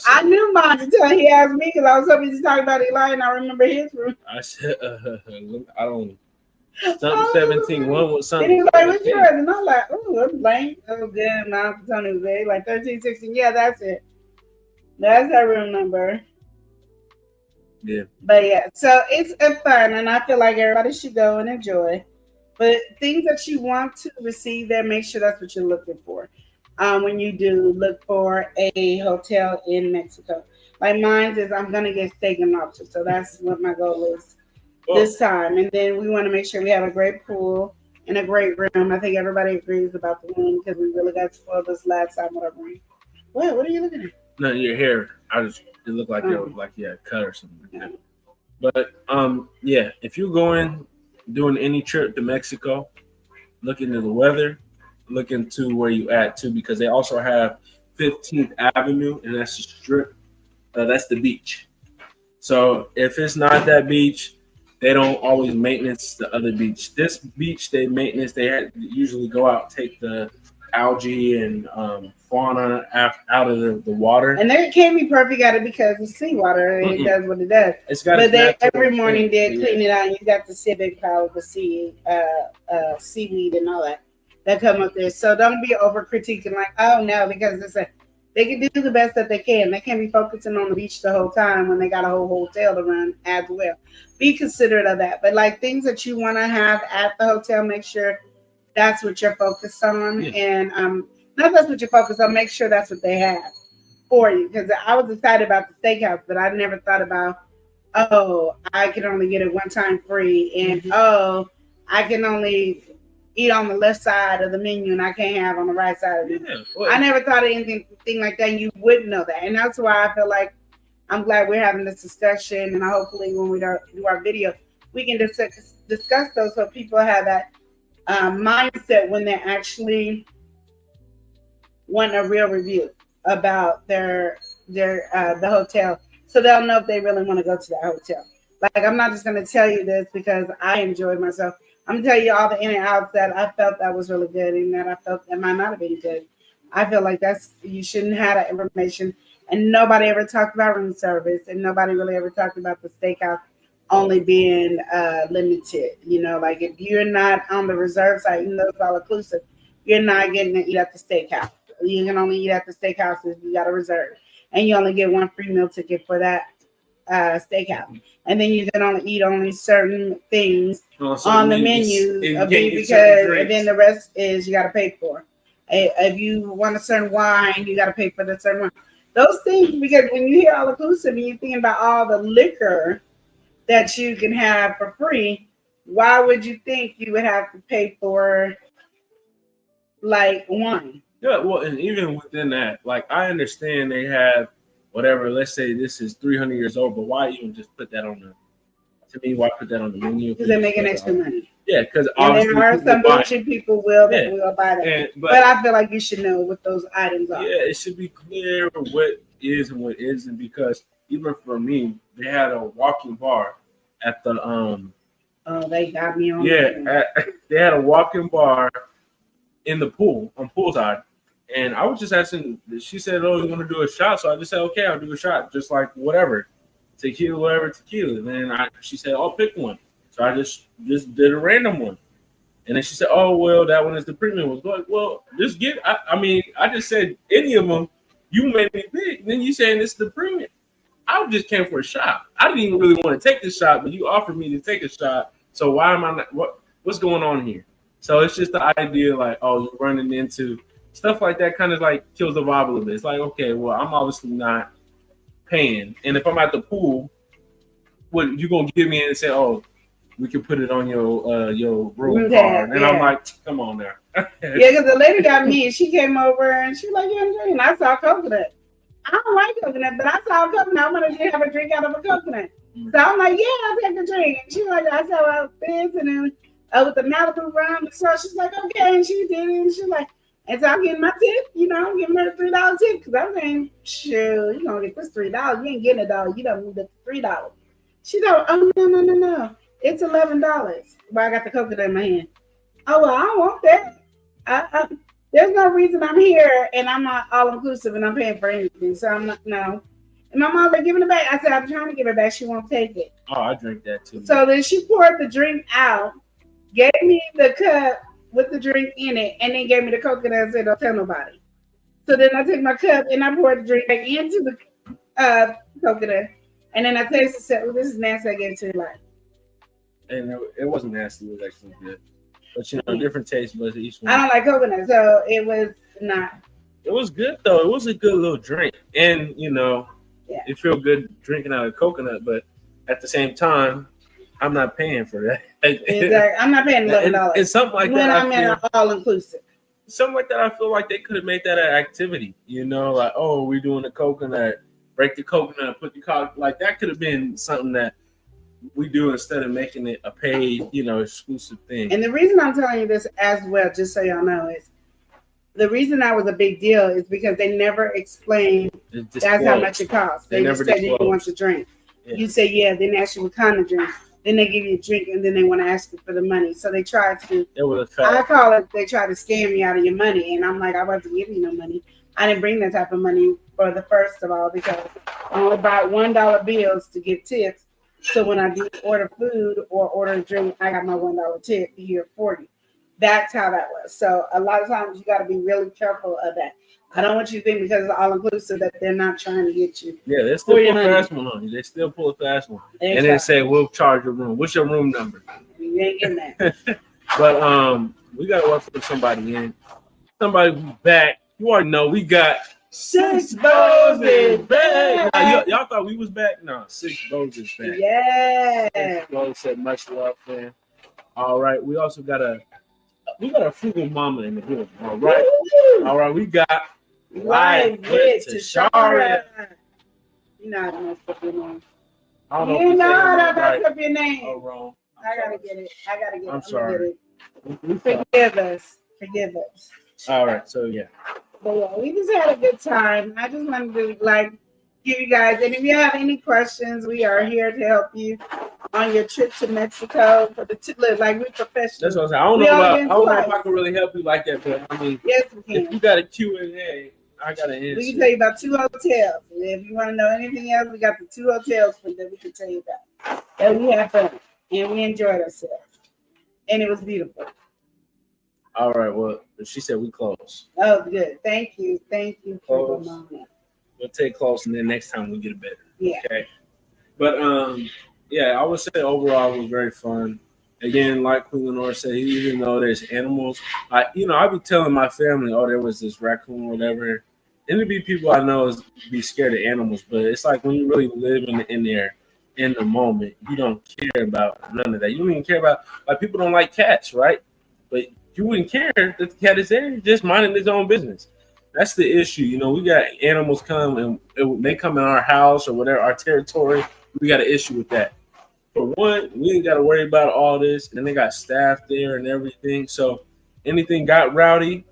I knew mine until he asked me because I was so busy talking about Eli and I remember his room. I said, I don't. Something 17. One was And something. he was like, "What's yours?" And I'm like, "Oh, I'm blank. Oh, good." My Uncle Tony was there, like 13, 16. Yeah, that's it. That's our room number. Yeah. But yeah, so it's fun, and I feel like everybody should go and enjoy. But things that you want to receive there, make sure that's what you're looking for. When you do look for a hotel in Mexico, like mine is, I'm gonna get steak and lobster, so that's what my goal is this time. And then we want to make sure we have a great pool and a great room. I think everybody agrees about the room because we really got spoiled this last time with our room. What are you looking at? No, your hair. It looked like you had a cut or something like that. But yeah, if you're doing any trip to Mexico, look into the weather, look into where you at too, because they also have 15th Avenue, and that's the strip. That's the beach. So if it's not that beach, they don't always maintenance the other beach. This beach, they maintenance. They usually go out, take the algae and fauna out of the water. And they can't be perfect at it because it's seawater and it does what it does. It's got but they natural every morning thing. they clean it out, and you got the civic power to see seaweed and all that come up there. So don't be over critiquing like, oh no, because they can do the best that they can. They can't be focusing on the beach the whole time when they got a whole hotel to run as well. Be considerate of that. But like things that you want to have at the hotel, make sure that's what you're focused on. Yeah. And not that's what you're focused on, make sure that's what they have for you. Because I was excited about the steakhouse, but I never thought about, oh, I can only get it one time free. And oh, I can only eat on the left side of the menu and I can't have on the right side of the menu. Yeah, I never thought of anything like that. You wouldn't know that. And that's why I feel like I'm glad we're having this discussion. And hopefully when we do our video, we can discuss those so people have that mindset when they actually want a real review about the hotel. So they'll know if they really want to go to that hotel. Like, I'm not just going to tell you this because I enjoyed myself. I'm going to tell you all the in and outs that I felt that was really good and that I felt that might not have been good. I feel like you shouldn't have that information. And nobody ever talked about room service, and nobody really ever talked about the steakhouse only being limited. You know, like if you're not on the reserve side, even though it's all inclusive, you're not getting to eat at the steakhouse. You can only eat at the steakhouse if you got a reserve. And you only get one free meal ticket for that steakhouse. And then you can only eat certain things on the menu because and then the rest is you got to pay for. If you want a certain wine, you got to pay for the certain wine. Those things, because when you hear all inclusive and you're thinking about all the liquor that you can have for free, why would you think you would have to pay for like one? Yeah, well, and even within that, like I understand they have whatever. Let's say this is 300 years old, but why even just put that on the? To me, why put that on the menu? Because they're making extra money. Yeah, because And there are some bullshit people will buy that. And, but I feel like you should know what those items are. Yeah, it should be clear what is and what isn't, because even for me, they had a walking bar at the Oh, they got me on. they had a walking bar in the pool on poolside, and I was just asking. She said, "Oh, you want to do a shot?" So I just said, "Okay, I'll do a shot, just like whatever, tequila, whatever tequila." And then she said, "I'll pick one." So I just did a random one. And then she said, "Oh, well, that one is the premium." I was like, "Well, just get." I just said any of them. You made me pick. Then you saying it's the premium. I just came for a shot. I didn't even really want to take the shot, but you offered me to take a shot. So why am I not? What's going on here? So it's just the idea, like, oh, you're running into stuff like that. Kind of like kills the vibe a little bit. It's like, okay, well, I'm obviously not paying, and if I'm at the pool, what you gonna give me and say, oh, we can put it on your room card? And I'm like, come on now. Yeah, because the lady got me, and she came over, and she was like, "Yeah, I'm drinking." I saw coconut. I don't like coconut, but I saw coconut. I wanted to have a drink out of a coconut. So I'm like, "Yeah, I'll take a drink." And she was like, "I saw well, this," and then with the Malibu rum. So she's like, "Okay," and she did it, and she's like, and so I'm getting my tip, I'm giving her a $3 tip, because I'm saying, shoot, you're gonna get this $3. You ain't getting $1. You don't need the $3. She's like, "Oh, no. It's $11." Well, I got the coconut in my hand. Oh, well, I don't want that. There's no reason I'm here and I'm not all inclusive and I'm paying for anything. So I'm not, no. And my mom like, giving it back. I said, "I'm trying to give it back." She won't take it. Oh, I drink that too. So then she poured the drink out, gave me the cup with the drink in it, and then gave me the coconut and said, "Don't tell nobody." So then I took my cup and I poured the drink back into the coconut. And then I tasted, said, "Oh, this is nasty." I gave it to her like. And it wasn't nasty. It was actually good. But different taste buds each one. I don't like coconut, so it was not. It was good though. It was a good little drink, and it feel good drinking out of coconut. But at the same time, I'm not paying for that. Exactly. I'm not paying $11. And something like when that. I'm in all inclusive. Something like that. I feel like they could have made that an activity. Like, oh, we're doing the coconut. Break the coconut. Put the coconut. Like that could have been something that we do instead of making it a paid, exclusive thing. And the reason I'm telling you this as well, just so y'all know, is the reason that was a big deal is because they never explained that's how much it costs. They just said you want to drink. Yeah. You say, yeah, then they ask you what kind of drink. Then they give you a drink, and then they want to ask you for the money. So they try to, I call it, they try to scam you out of your money. And I'm like, I wasn't giving you no money. I didn't bring that type of money for the first of all, because I only buy $1 bills to give tips. So when I do order food or order a drink, I got my $1 tip here for you. That's how that was. So a lot of times you got to be really careful of that. I don't want you to think because it's all inclusive that they're not trying to get you. Yeah, they still pull a fast one on you. They still pull a fast one. And then say, "We'll charge your room." What's your room number? You ain't getting that. But we got to watch for somebody in. Somebody back. You already know we got Six Bows is back. Y'all thought we was back? No, Six Bows is back. Yeah. Six Bows said much love, man. All right. We also got a frugal mama in the building. All right. Woo-hoo. All right. We got Live with Tashara. You know how to mess up your name. I don't know. You know how to mess up your name. Oh, wrong. I gotta get it. I'm sorry. Forgive us. All right. So yeah. But yeah, we just had a good time. I just wanted to give you guys, and if you have any questions, we are here to help you on your trip to Mexico for the we're professionals. That's what I'm saying. I don't know if I can really help you like that, but I mean, yes, we can. If you got a Q&A, I got an answer. We can tell you about 2 hotels. If you want to know anything else, we got the 2 hotels that we can tell you about. And we had fun, and we enjoyed ourselves, and it was beautiful. All right. Well, she said we close. Oh, good. Thank you. For the moment. We'll take close, and then next time we get it better. Yeah. Okay. But I would say overall it was very fun. Again, like Queen Lenore said, even though there's animals, I be telling my family, oh, there was this raccoon or whatever. And it'd be people I know be scared of animals, but it's like when you really live in there, in the moment. You don't care about none of that. You don't even care about, like, people don't like cats, right? But you wouldn't care that the cat is there, just minding his own business. That's the issue. You know, we got animals come and they come in our house or whatever, our territory. We got an issue with that. For one, we ain't got to worry about all this. And then they got staff there and everything. So anything got rowdy,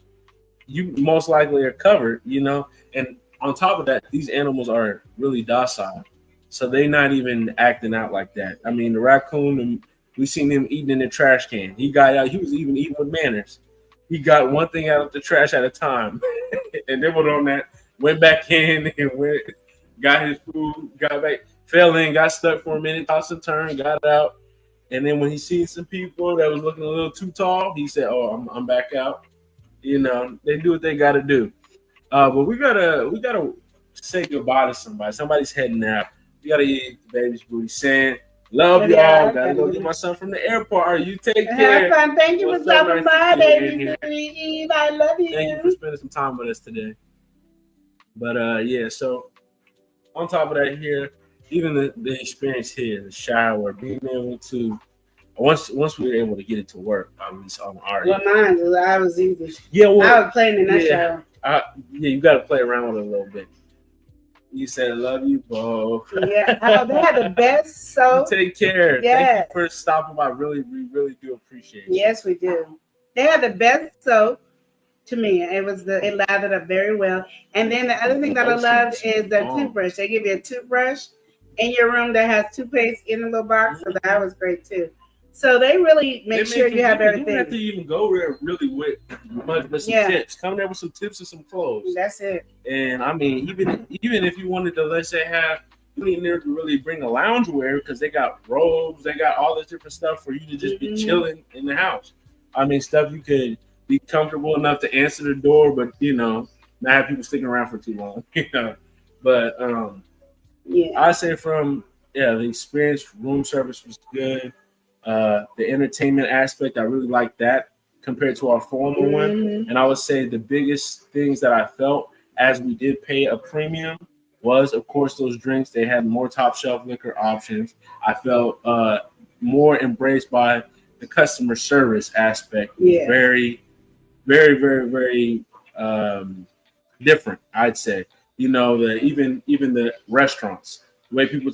you most likely are covered, you know. And on top of that, these animals are really docile. So they're not even acting out like that. I mean, the raccoon, we seen him eating in the trash can. He got out. He was even eating with manners. He got one thing out of the trash at a time. And then went on that, went back in and got his food, got back, fell in, got stuck for a minute, tossed and turned, got out. And then when he seen some people that was looking a little too tall, he said, "Oh, I'm back out." You know, they do what they got to do. But we gotta say goodbye to somebody. Somebody's heading out. We gotta eat the baby's booty. Saying, "Love y'all." Gotta go get my son from the airport. You take care. Have fun. Thank you for stopping by, baby. Eve, I love you. Thank you for spending some time with us today. But yeah, so on top of that, here, even the experience here, the shower, being able to once we were able to get it to work, at least on our well, mine, I was easy. Yeah, well, I was playing in that shower. Yeah, you got to play around with it a little bit. You said, "Love you, Bo." Yeah, oh, they had the best soap. You take care. Yes. Thank you for stopping by. We really do appreciate it. Yes, we do. They had the best soap. To me, it lathered up very well. And then the other thing that I loved is the toothbrush. They give you a toothbruch in your room that has toothpaste in a little box, so that was great too. So they really make sure you have everything. You don't have to even go there really with some tips. Come there with some tips and some clothes. That's it. And I mean, even if you wanted to, let's say, you need to really bring a loungewear because they got robes, they got all this different stuff for you to just be chilling in the house. I mean, stuff you could be comfortable enough to answer the door, but you know, not have people sticking around for too long. You know, but I say the experience, room service was good. The entertainment aspect, I really like that compared to our former one. And I would say the biggest things that I felt as we did pay a premium was, of course, those drinks. They had more top shelf liquor options. I felt more embraced by the customer service aspect. Yeah. Very, very, very, very different, I'd say. You know, even the restaurants, the way people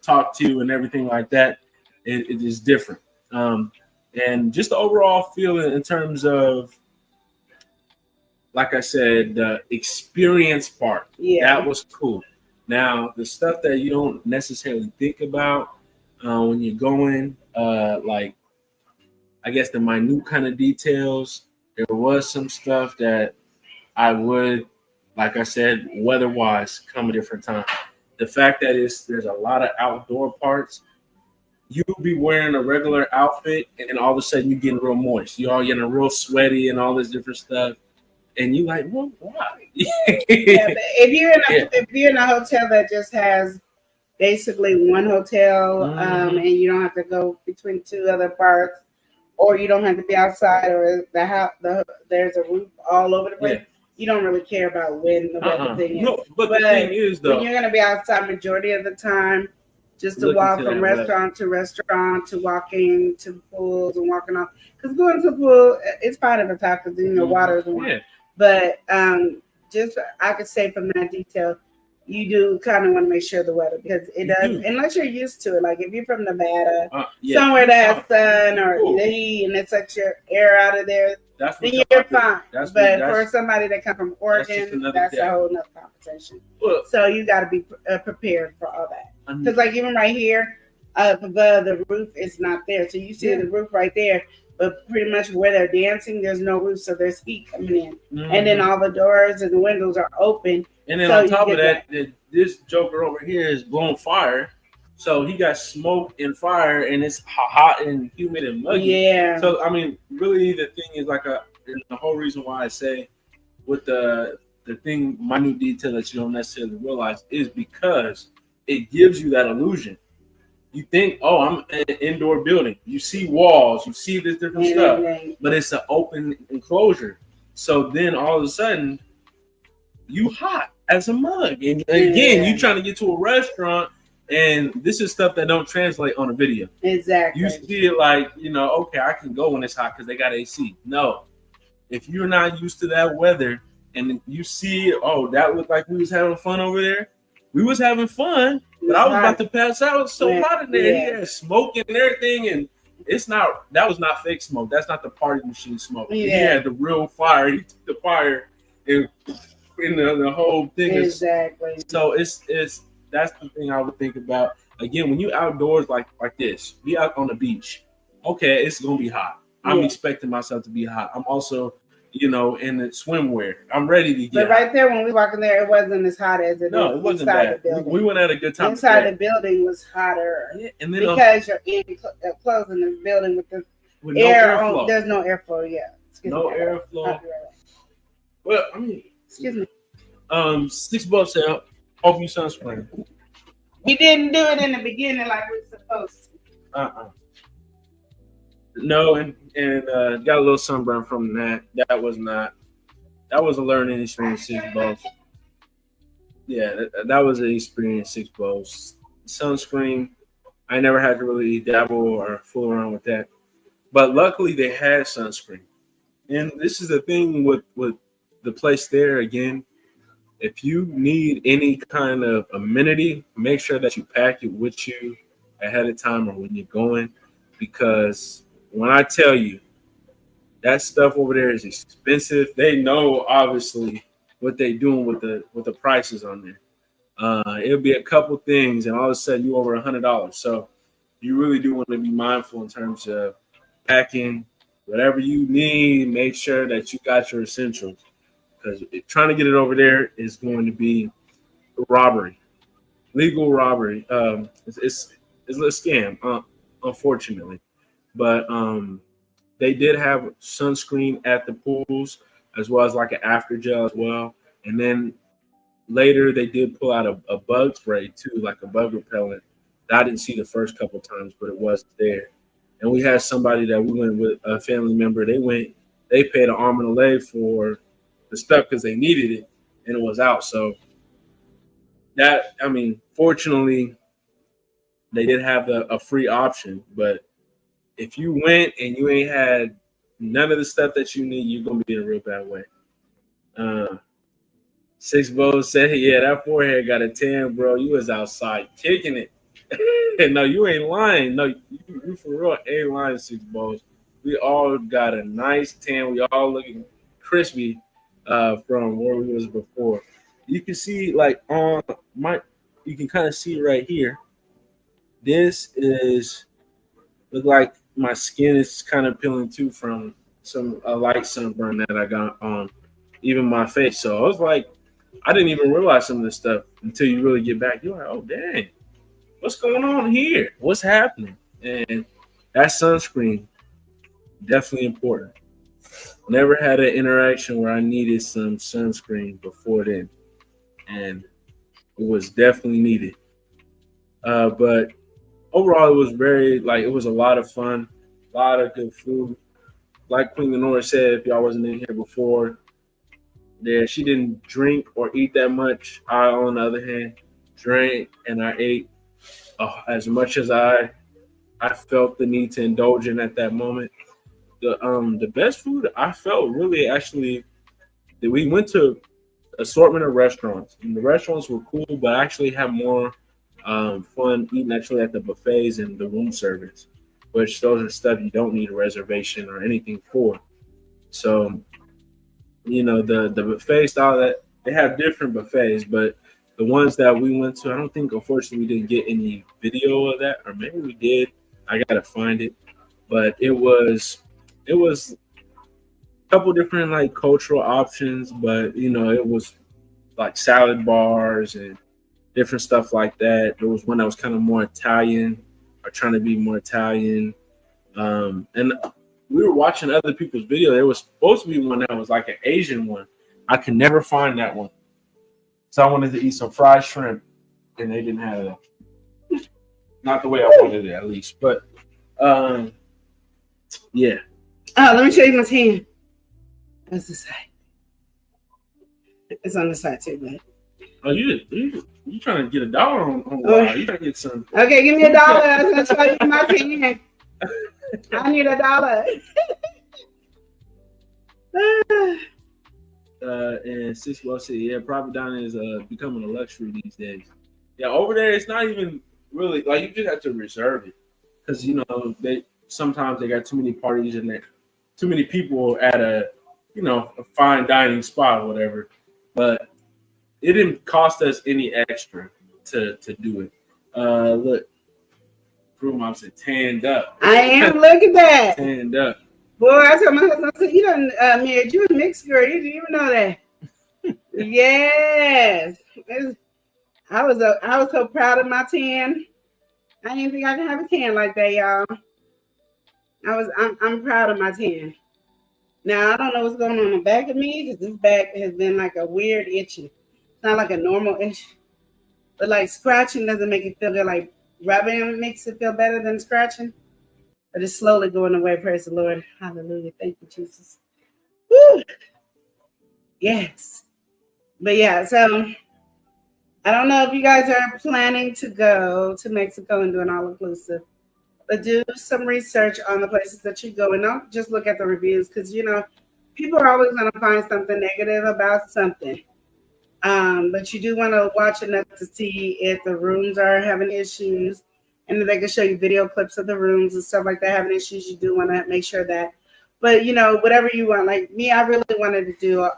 talk to you and everything like that, it is different. And just the overall feeling in terms of, like I said, the experience part, that was cool. Now, the stuff that you don't necessarily think about when you're going, like, I guess the minute kind of details, there was some stuff that I would, like I said, weather-wise, come a different time. The fact that there's a lot of outdoor parts, you'll be wearing a regular outfit, and all of a sudden you're getting real moist. You're all getting real sweaty and all this different stuff. And you're like, well, why? If you're in a hotel that just has basically one hotel, and you don't have to go between two other parts, or you don't have to be outside, or there's a roof all over the place. You don't really care about when the weather thing is. No, but the thing is, though, when you're going to be outside majority of the time, just to walk from restaurant to restaurant, to walking to pools and walking off. Because going to the pool, it's fine if it's hot because water is warm. Yeah. But just I could say from that detail, you do kind of want to make sure the weather, because it does, unless you're used to it. Like if you're from Nevada, somewhere that has sun or heat and it sucks your air out of there, then you're fine. But for somebody that comes from Oregon, that's a whole nother conversation. So you got to be prepared for all that. Because like even right here, the roof is not there. So you see the roof right there, but pretty much where they're dancing, there's no roof, so there's heat coming in. And then all the doors and the windows are open. And then on top of that, this joker over here is blowing fire. So he got smoke and fire, and it's hot and humid and muggy. Yeah. So, I mean, really the thing is the whole reason why I say with the thing, minute detail that you don't necessarily realize is because it gives you that illusion. You think, oh, I'm in an indoor building. You see walls, you see this different stuff, but it's an open enclosure. So then all of a sudden, you hot as a mug. And again, you trying to get to a restaurant And this is stuff that don't translate on a video. Exactly. You see it like, okay, I can go when it's hot because they got AC. No. If you're not used to that weather and you see, that looked like we was having fun over there. We was having fun, but I was about to pass out. It was so hot in there. Yeah. He had smoke and everything, and that was not fake smoke. That's not the party machine smoke. Yeah. He had the real fire. He took the fire and the whole thing. Exactly. So that's the thing I would think about. Again, when you outdoors like this, be out on the beach. Okay, it's gonna be hot. I'm expecting myself to be hot. I'm also, in the swimwear. I'm ready to get. But right there, when we walked in there, it wasn't as hot as it No, is it wasn't inside bad. the building. We went at a good time. Inside the building was hotter. Yeah, and then because you're closed in the building with the with air no on. airflow. There's no airflow. Yeah. No airflow. Well, I mean, excuse me. $6 out. Hope you sunscreen. We didn't do it in the beginning like we were supposed to. No, and got a little sunburn from that. That was a learning experience. $6. Yeah, that was an experience. $6. Sunscreen, I never had to really dabble or fool around with that. But luckily, they had sunscreen. And this is the thing with the place there. Again, if you need any kind of amenity, make sure that you pack it with you ahead of time or when you're going, because when I tell you that stuff over there is expensive, they know obviously what they're doing with the prices on there. It'll be a couple things, and all of a sudden you over $100. So you really do want to be mindful in terms of packing whatever you need. Make sure that you got your essentials, because trying to get it over there is going to be robbery, legal robbery. It's a scam, unfortunately. But they did have sunscreen at the pools, as well as like an after gel as well. And then later they did pull out a bug spray too, like a bug repellent. That I didn't see the first couple times, but it was there. And we had somebody that we went with, a family member. They paid an arm and a leg for the stuff because they needed it, and it was out. So fortunately, they did have a free option. But if you went and you ain't had none of the stuff that you need, you're gonna be in a real bad way. Six Bows said, "Yeah, that forehead got a tan, bro. You was outside kicking it." No, you ain't lying. No, you for real ain't lying, Six Bows. We all got a nice tan. We all looking crispy from where we was before. You can see you can kind of see right here. This look like my skin is kind of peeling too from a light sunburn that I got on even my face. So I was like, I didn't even realize some of this stuff until you really get back. You're like, oh dang, what's going on here? What's happening? And that sunscreen, definitely important. Never had an interaction where I needed some sunscreen before then, and it was definitely needed. But overall, it was it was a lot of fun, a lot of good food. Like Queen Lenora said, if y'all wasn't in here before, she didn't drink or eat that much. I, on the other hand, drank and I ate as much as I felt the need to indulge in at that moment. The best food I felt really actually that we went to assortment of restaurants, and the restaurants were cool, but I actually had more fun eating actually at the buffets and the room service, which those are stuff you don't need a reservation or anything for. So, the buffet style, that they have different buffets, but the ones that we went to, I don't think, unfortunately, we didn't get any video of that, or maybe we did. I gotta find it, but it was a couple different cultural options, but it was like salad bars and different stuff like that. There was one that was kind of more Italian, or trying to be more Italian. And we were watching other people's video. There was supposed to be one that was like an Asian one. I could never find that one. So I wanted to eat some fried shrimp, and they didn't have that. Not the way I wanted it, at least. But yeah. Oh, let me show you my tan. That's the side. It's on the side too, but Oh, you trying to get $1 on Oh. Wild. You trying to get some. Okay, give me $1. I'm gonna show you my opinion. I need $1. And Sixwell said, yeah, private dining is becoming a luxury these days. Yeah, over there it's not even really like you just have to reserve it because you know sometimes they got too many parties and there too many people at a fine dining spot or whatever. But it didn't cost us any extra to do it. Look, Crew Mom said tanned up. I am. Look at that. Tanned up. Boy, I told my husband, I said, you done married you a mixed girl. You didn't even know that. Yes. I was so proud of my tan. I didn't think I could have a tan like that, y'all. I'm proud of my tan. Now I don't know what's going on in the back of me because this back has been like a weird itching. It's not like a normal itch, but like scratching doesn't make it feel good. Like rubbing makes it feel better than scratching. But it's slowly going away. Praise the Lord. Hallelujah. Thank you, Jesus. Woo. Yes. But yeah, so I don't know if you guys are planning to go to Mexico and do an all-inclusive, but do some research on the places that you go and don't just look at the reviews because, people are always going to find something negative about something. But you do want to watch enough to see if the rooms are having issues. And they can show you video clips of the rooms and stuff like that having issues. You do want to make sure that. But, whatever you want. Like me, I really wanted to do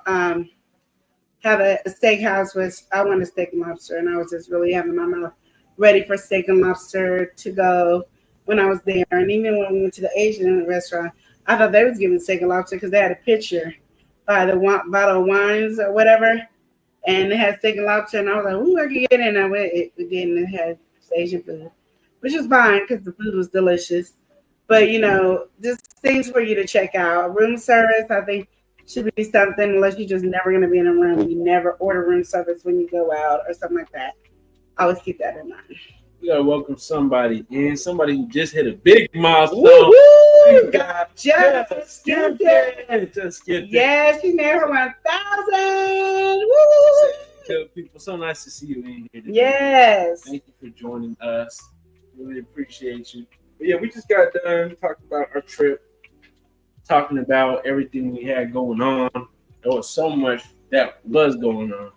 have a steakhouse with, I wanted steak and lobster. And I was just really having my mouth ready for steak and lobster to go when I was there. And even when we went to the Asian restaurant, I thought they was giving steak and lobster because they had a picture by the bottle of wines or whatever. And they had steak and lobster. And I was like, ooh, I can get in. I went, it didn't. It had Asian food, which is fine because the food was delicious. But, just things for you to check out. Room service, I think, should be something unless you're just never going to be in a room. You never order room service when you go out or something like that. I always keep that in mind. We got to welcome somebody in. Somebody who just hit a big milestone. Woo-hoo! Just skipped it. Yeah, she made her 1,000. Woo! Good people. So nice to see you in here today. Yes. Thank you for joining us. Really appreciate you. But yeah, we just got done talking about our trip, talking about everything we had going on. There was so much that was going on.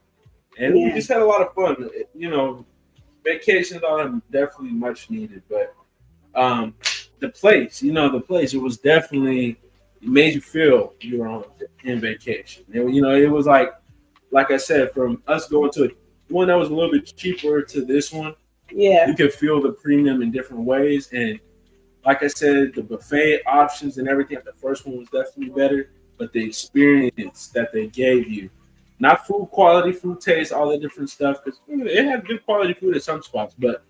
And we just had a lot of fun. Vacations are definitely much needed. But the place, it was definitely, it made you feel you were in vacation. It was like I said, from us going to one that was a little bit cheaper to this one, you could feel the premium in different ways. And like I said, the buffet options and everything at the first one was definitely better, but the experience that they gave you, not food quality, food taste, all that different stuff, because it had good quality food at some spots, but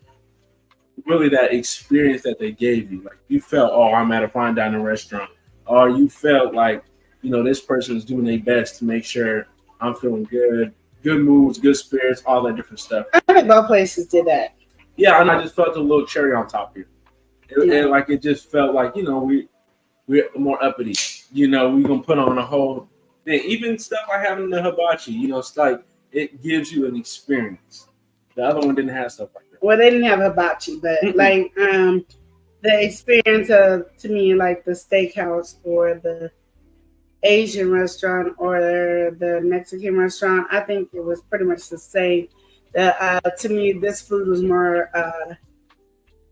really that experience that they gave you, like you felt, oh, I'm at a fine dining restaurant, or you felt like, this person is doing their best to make sure I'm feeling good moods, good spirits, all that different stuff. I think both places did that. Yeah, and I just felt a little cherry on top here. It just felt like, we're more uppity. We're going to put on a whole thing. Even stuff like having the hibachi, it's like it gives you an experience. The other one didn't have stuff like that. Well, they didn't have hibachi, but the experience of, to me, like the steakhouse or the Asian restaurant or the Mexican restaurant, I think it was pretty much the same. To me, this food was more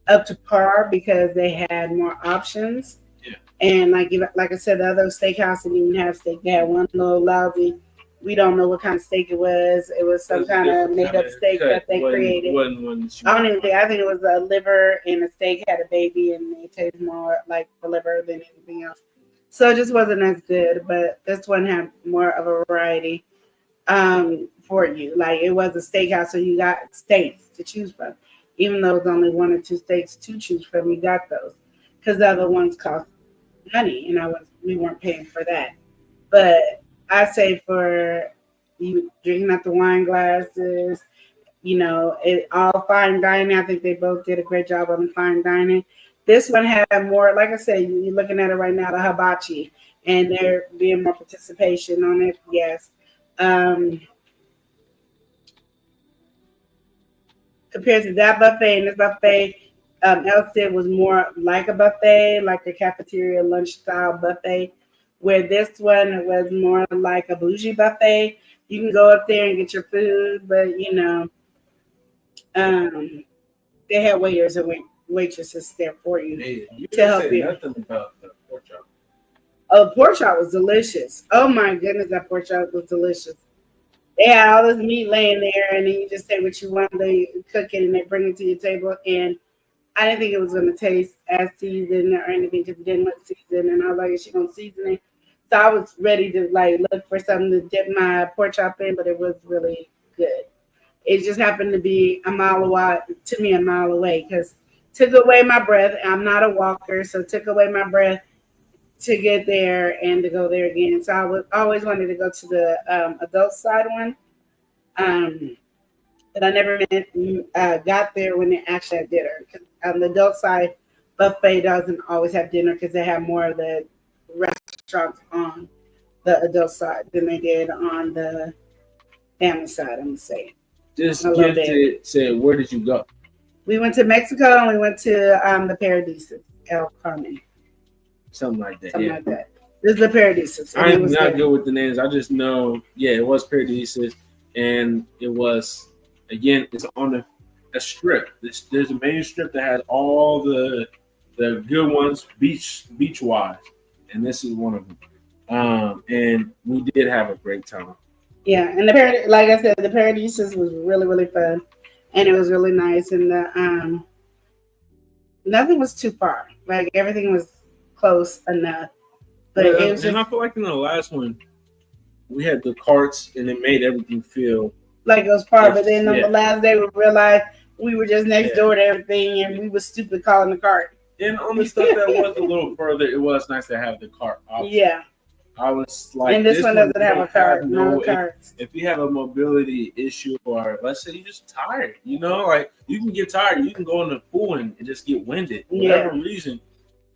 up to par because they had more options. Yeah. And like I said, the other steakhouse didn't even have steak. They had one little lousy, we don't know what kind of steak it was. It was some kind of made up steak that they created. I think it was a liver and a steak had a baby and it tasted more like the liver than anything else. So it just wasn't as good, but this one had more of a variety for you. Like it was a steakhouse, so you got steaks to choose from. Even though it was only one or two steaks to choose from, you got those. Because the other ones cost money, and we weren't paying for that. But I say for you drinking out the wine glasses, it all fine dining. I think they both did a great job on the fine dining. This one had more, like I said, you're looking at it right now, the hibachi, and there being more participation on it. Yes. compared to that buffet and this buffet, Elston was more like a buffet, like a cafeteria lunch style buffet, where this one was more like a bougie buffet. You can go up there and get your food, but um, they had waiters and waitresses there for you Hey, you to didn't help say you. nothing about the pork chop. Oh, the pork chop was delicious. Oh my goodness, that pork chop was delicious. They had all this meat laying there, and then you just say what you want. They cook it and they bring it to your table. And I didn't think it was going to taste as seasoned or anything because it didn't look seasoned. And I was like, is she going to season it? So I was ready to like look for something to dip my pork chop in, but it was really good. It just happened to be a mile away because took away my breath. I'm not a walker, so took away my breath to get there and to go there again. So always wanted to go to the adult side one, but I never got there when they actually had dinner. The adult side buffet doesn't always have dinner because they have more of the restaurants on the adult side than they did on the family side. I'm gonna say. Just I love get to say, where did you go? We went to Mexico and we went to the Paradises, El Carmen, Something like that. something Yeah. like that. This is the Paradises. and it I'm was not good. good with the names. I just know, yeah, it was Paradises, and it was again. It's on a strip. There's a main strip that has all the good ones, beach wise, and this is one of them. And we did have a great time. Yeah, and like I said, the Paradises was really, really fun, and it was really nice. And the nothing was too far. Like everything was close enough, but Yeah, it was and I just feel like in the last one, we had the carts, and it made everything feel. like it was far. But then on Yeah. the last day, we realized we were just next Yeah. door to everything, and we were stupid calling the cart. And on the stuff that was a little further, it was nice to have the cart option. Yeah, I was like, and this one doesn't have a cart. No If, carts. if you have a mobility issue, or let's say you're just tired, like you can get tired, you can go in the pool and just get winded, for whatever reason.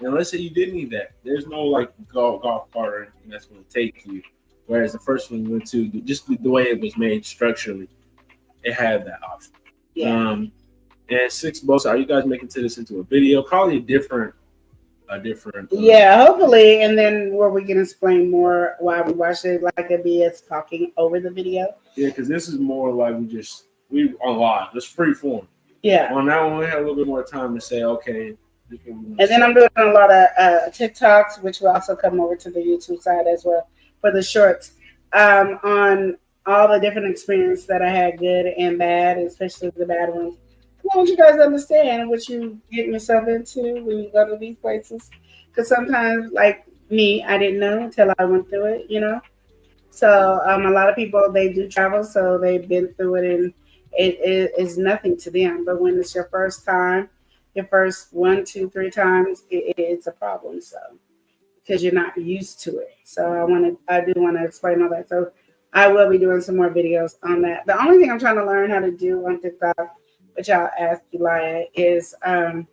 And let's say you did need that. There's no like golf cart or anything that's going to take you. Whereas the first one we went to, just the way it was made structurally, it had that option. Yeah. And Six Boats, are you guys making this into a video? Probably a different. Yeah, hopefully, and then where we can explain more why we watched it, like a BS talking over the video. Yeah, because this is more like we on live. It's free form. Yeah. On that one, we had a little bit more time to say, okay. This is what we want to And then say. I'm doing a lot of TikToks, which will also come over to the YouTube side as well for the shorts, on all the different experiences that I had, good and bad, especially the bad ones. I want you guys to understand what you getting yourself into when you go to these places. Because sometimes, like me, I didn't know until I went through it, So a lot of people, they do travel, so they've been through it, and it is nothing to them. But when it's your first time, your first 1, 2, 3 times, it's a problem. So because you're not used to it. So I do want to explain all that. So I will be doing some more videos on that. The only thing I'm trying to learn how to do on TikTok, which I'll ask Elia, is how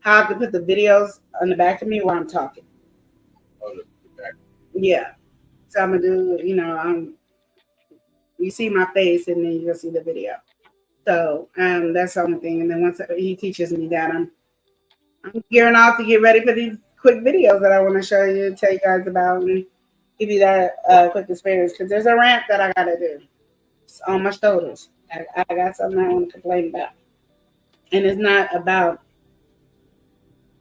I can put the videos on the back of me while I'm talking. Oh, the back. Yeah. So I'm gonna do, you see my face and then you'll see the video. So that's the only thing. And then once he teaches me that, I'm gearing off to get ready for these quick videos that I want to show you, tell you guys about, and give you that quick experience. Because there's a rant that I gotta do. It's on my shoulders. I got something I want to complain about. And it's not about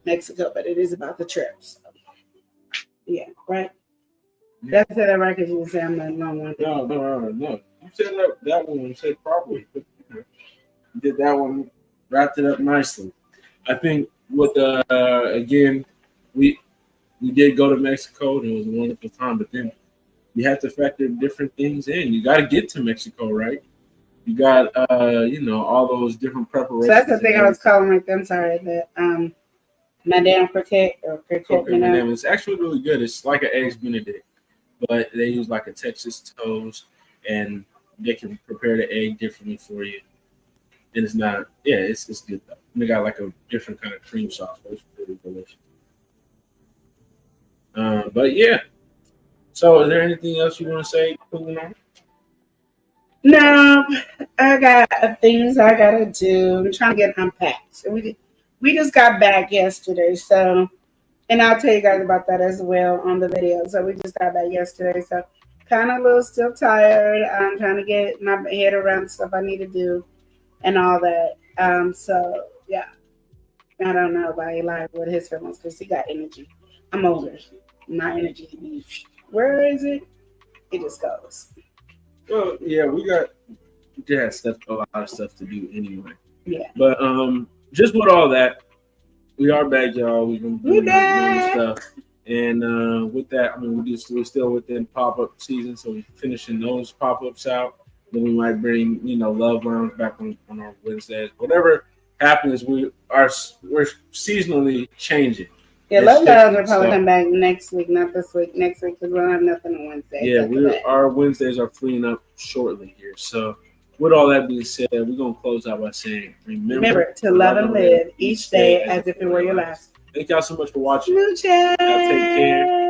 Mexico, but it is about the trips. So, yeah, right? That's it, right? Because you say I'm not long one. No. You said that one. You said properly. You did that one. Wrapped it up nicely. I think with again, we did go to Mexico and it was a wonderful time. But then you have to factor different things in. You got to get to Mexico, right? You got all those different preparations. So that's the thing I was calling like I'm sorry, the Madame Croquette or Croquette. It's actually really good. It's like an eggs Benedict, but they use like a Texas toast, and they can prepare the egg differently for you. And it's not, it's good though. And they got like a different kind of cream sauce. It's really delicious. But yeah. So is there anything else you want to say? Moving on. No, I got things I gotta do. I'm trying to get unpacked. So we just got back yesterday, so and I'll tell you guys about that as well on the video. So we just got back yesterday, so kind of a little still tired. I'm trying to get my head around stuff I need to do and all that. So yeah, I don't know about Eli with his feelings because he got energy. I'm older. My energy, where is it? It just goes. Well, yeah, we got a lot of stuff to do anyway. Yeah. But just with all that, we are back, y'all. We've been doing stuff. And with that, I mean, we're still within pop-up season, so we're finishing those pop-ups out. Then we might bring, Love Lounge back on our Wednesdays. Whatever happens, we're seasonally changing. Yeah, Love Lounge will probably come back next week, not this week. Next week because we don't have nothing on Wednesday. Yeah, our Wednesdays are freeing up shortly here. So with all that being said, we're going to close out by saying, remember to love and live each day as if it were your last. Thank y'all so much for watching. Smooches. Y'all take care.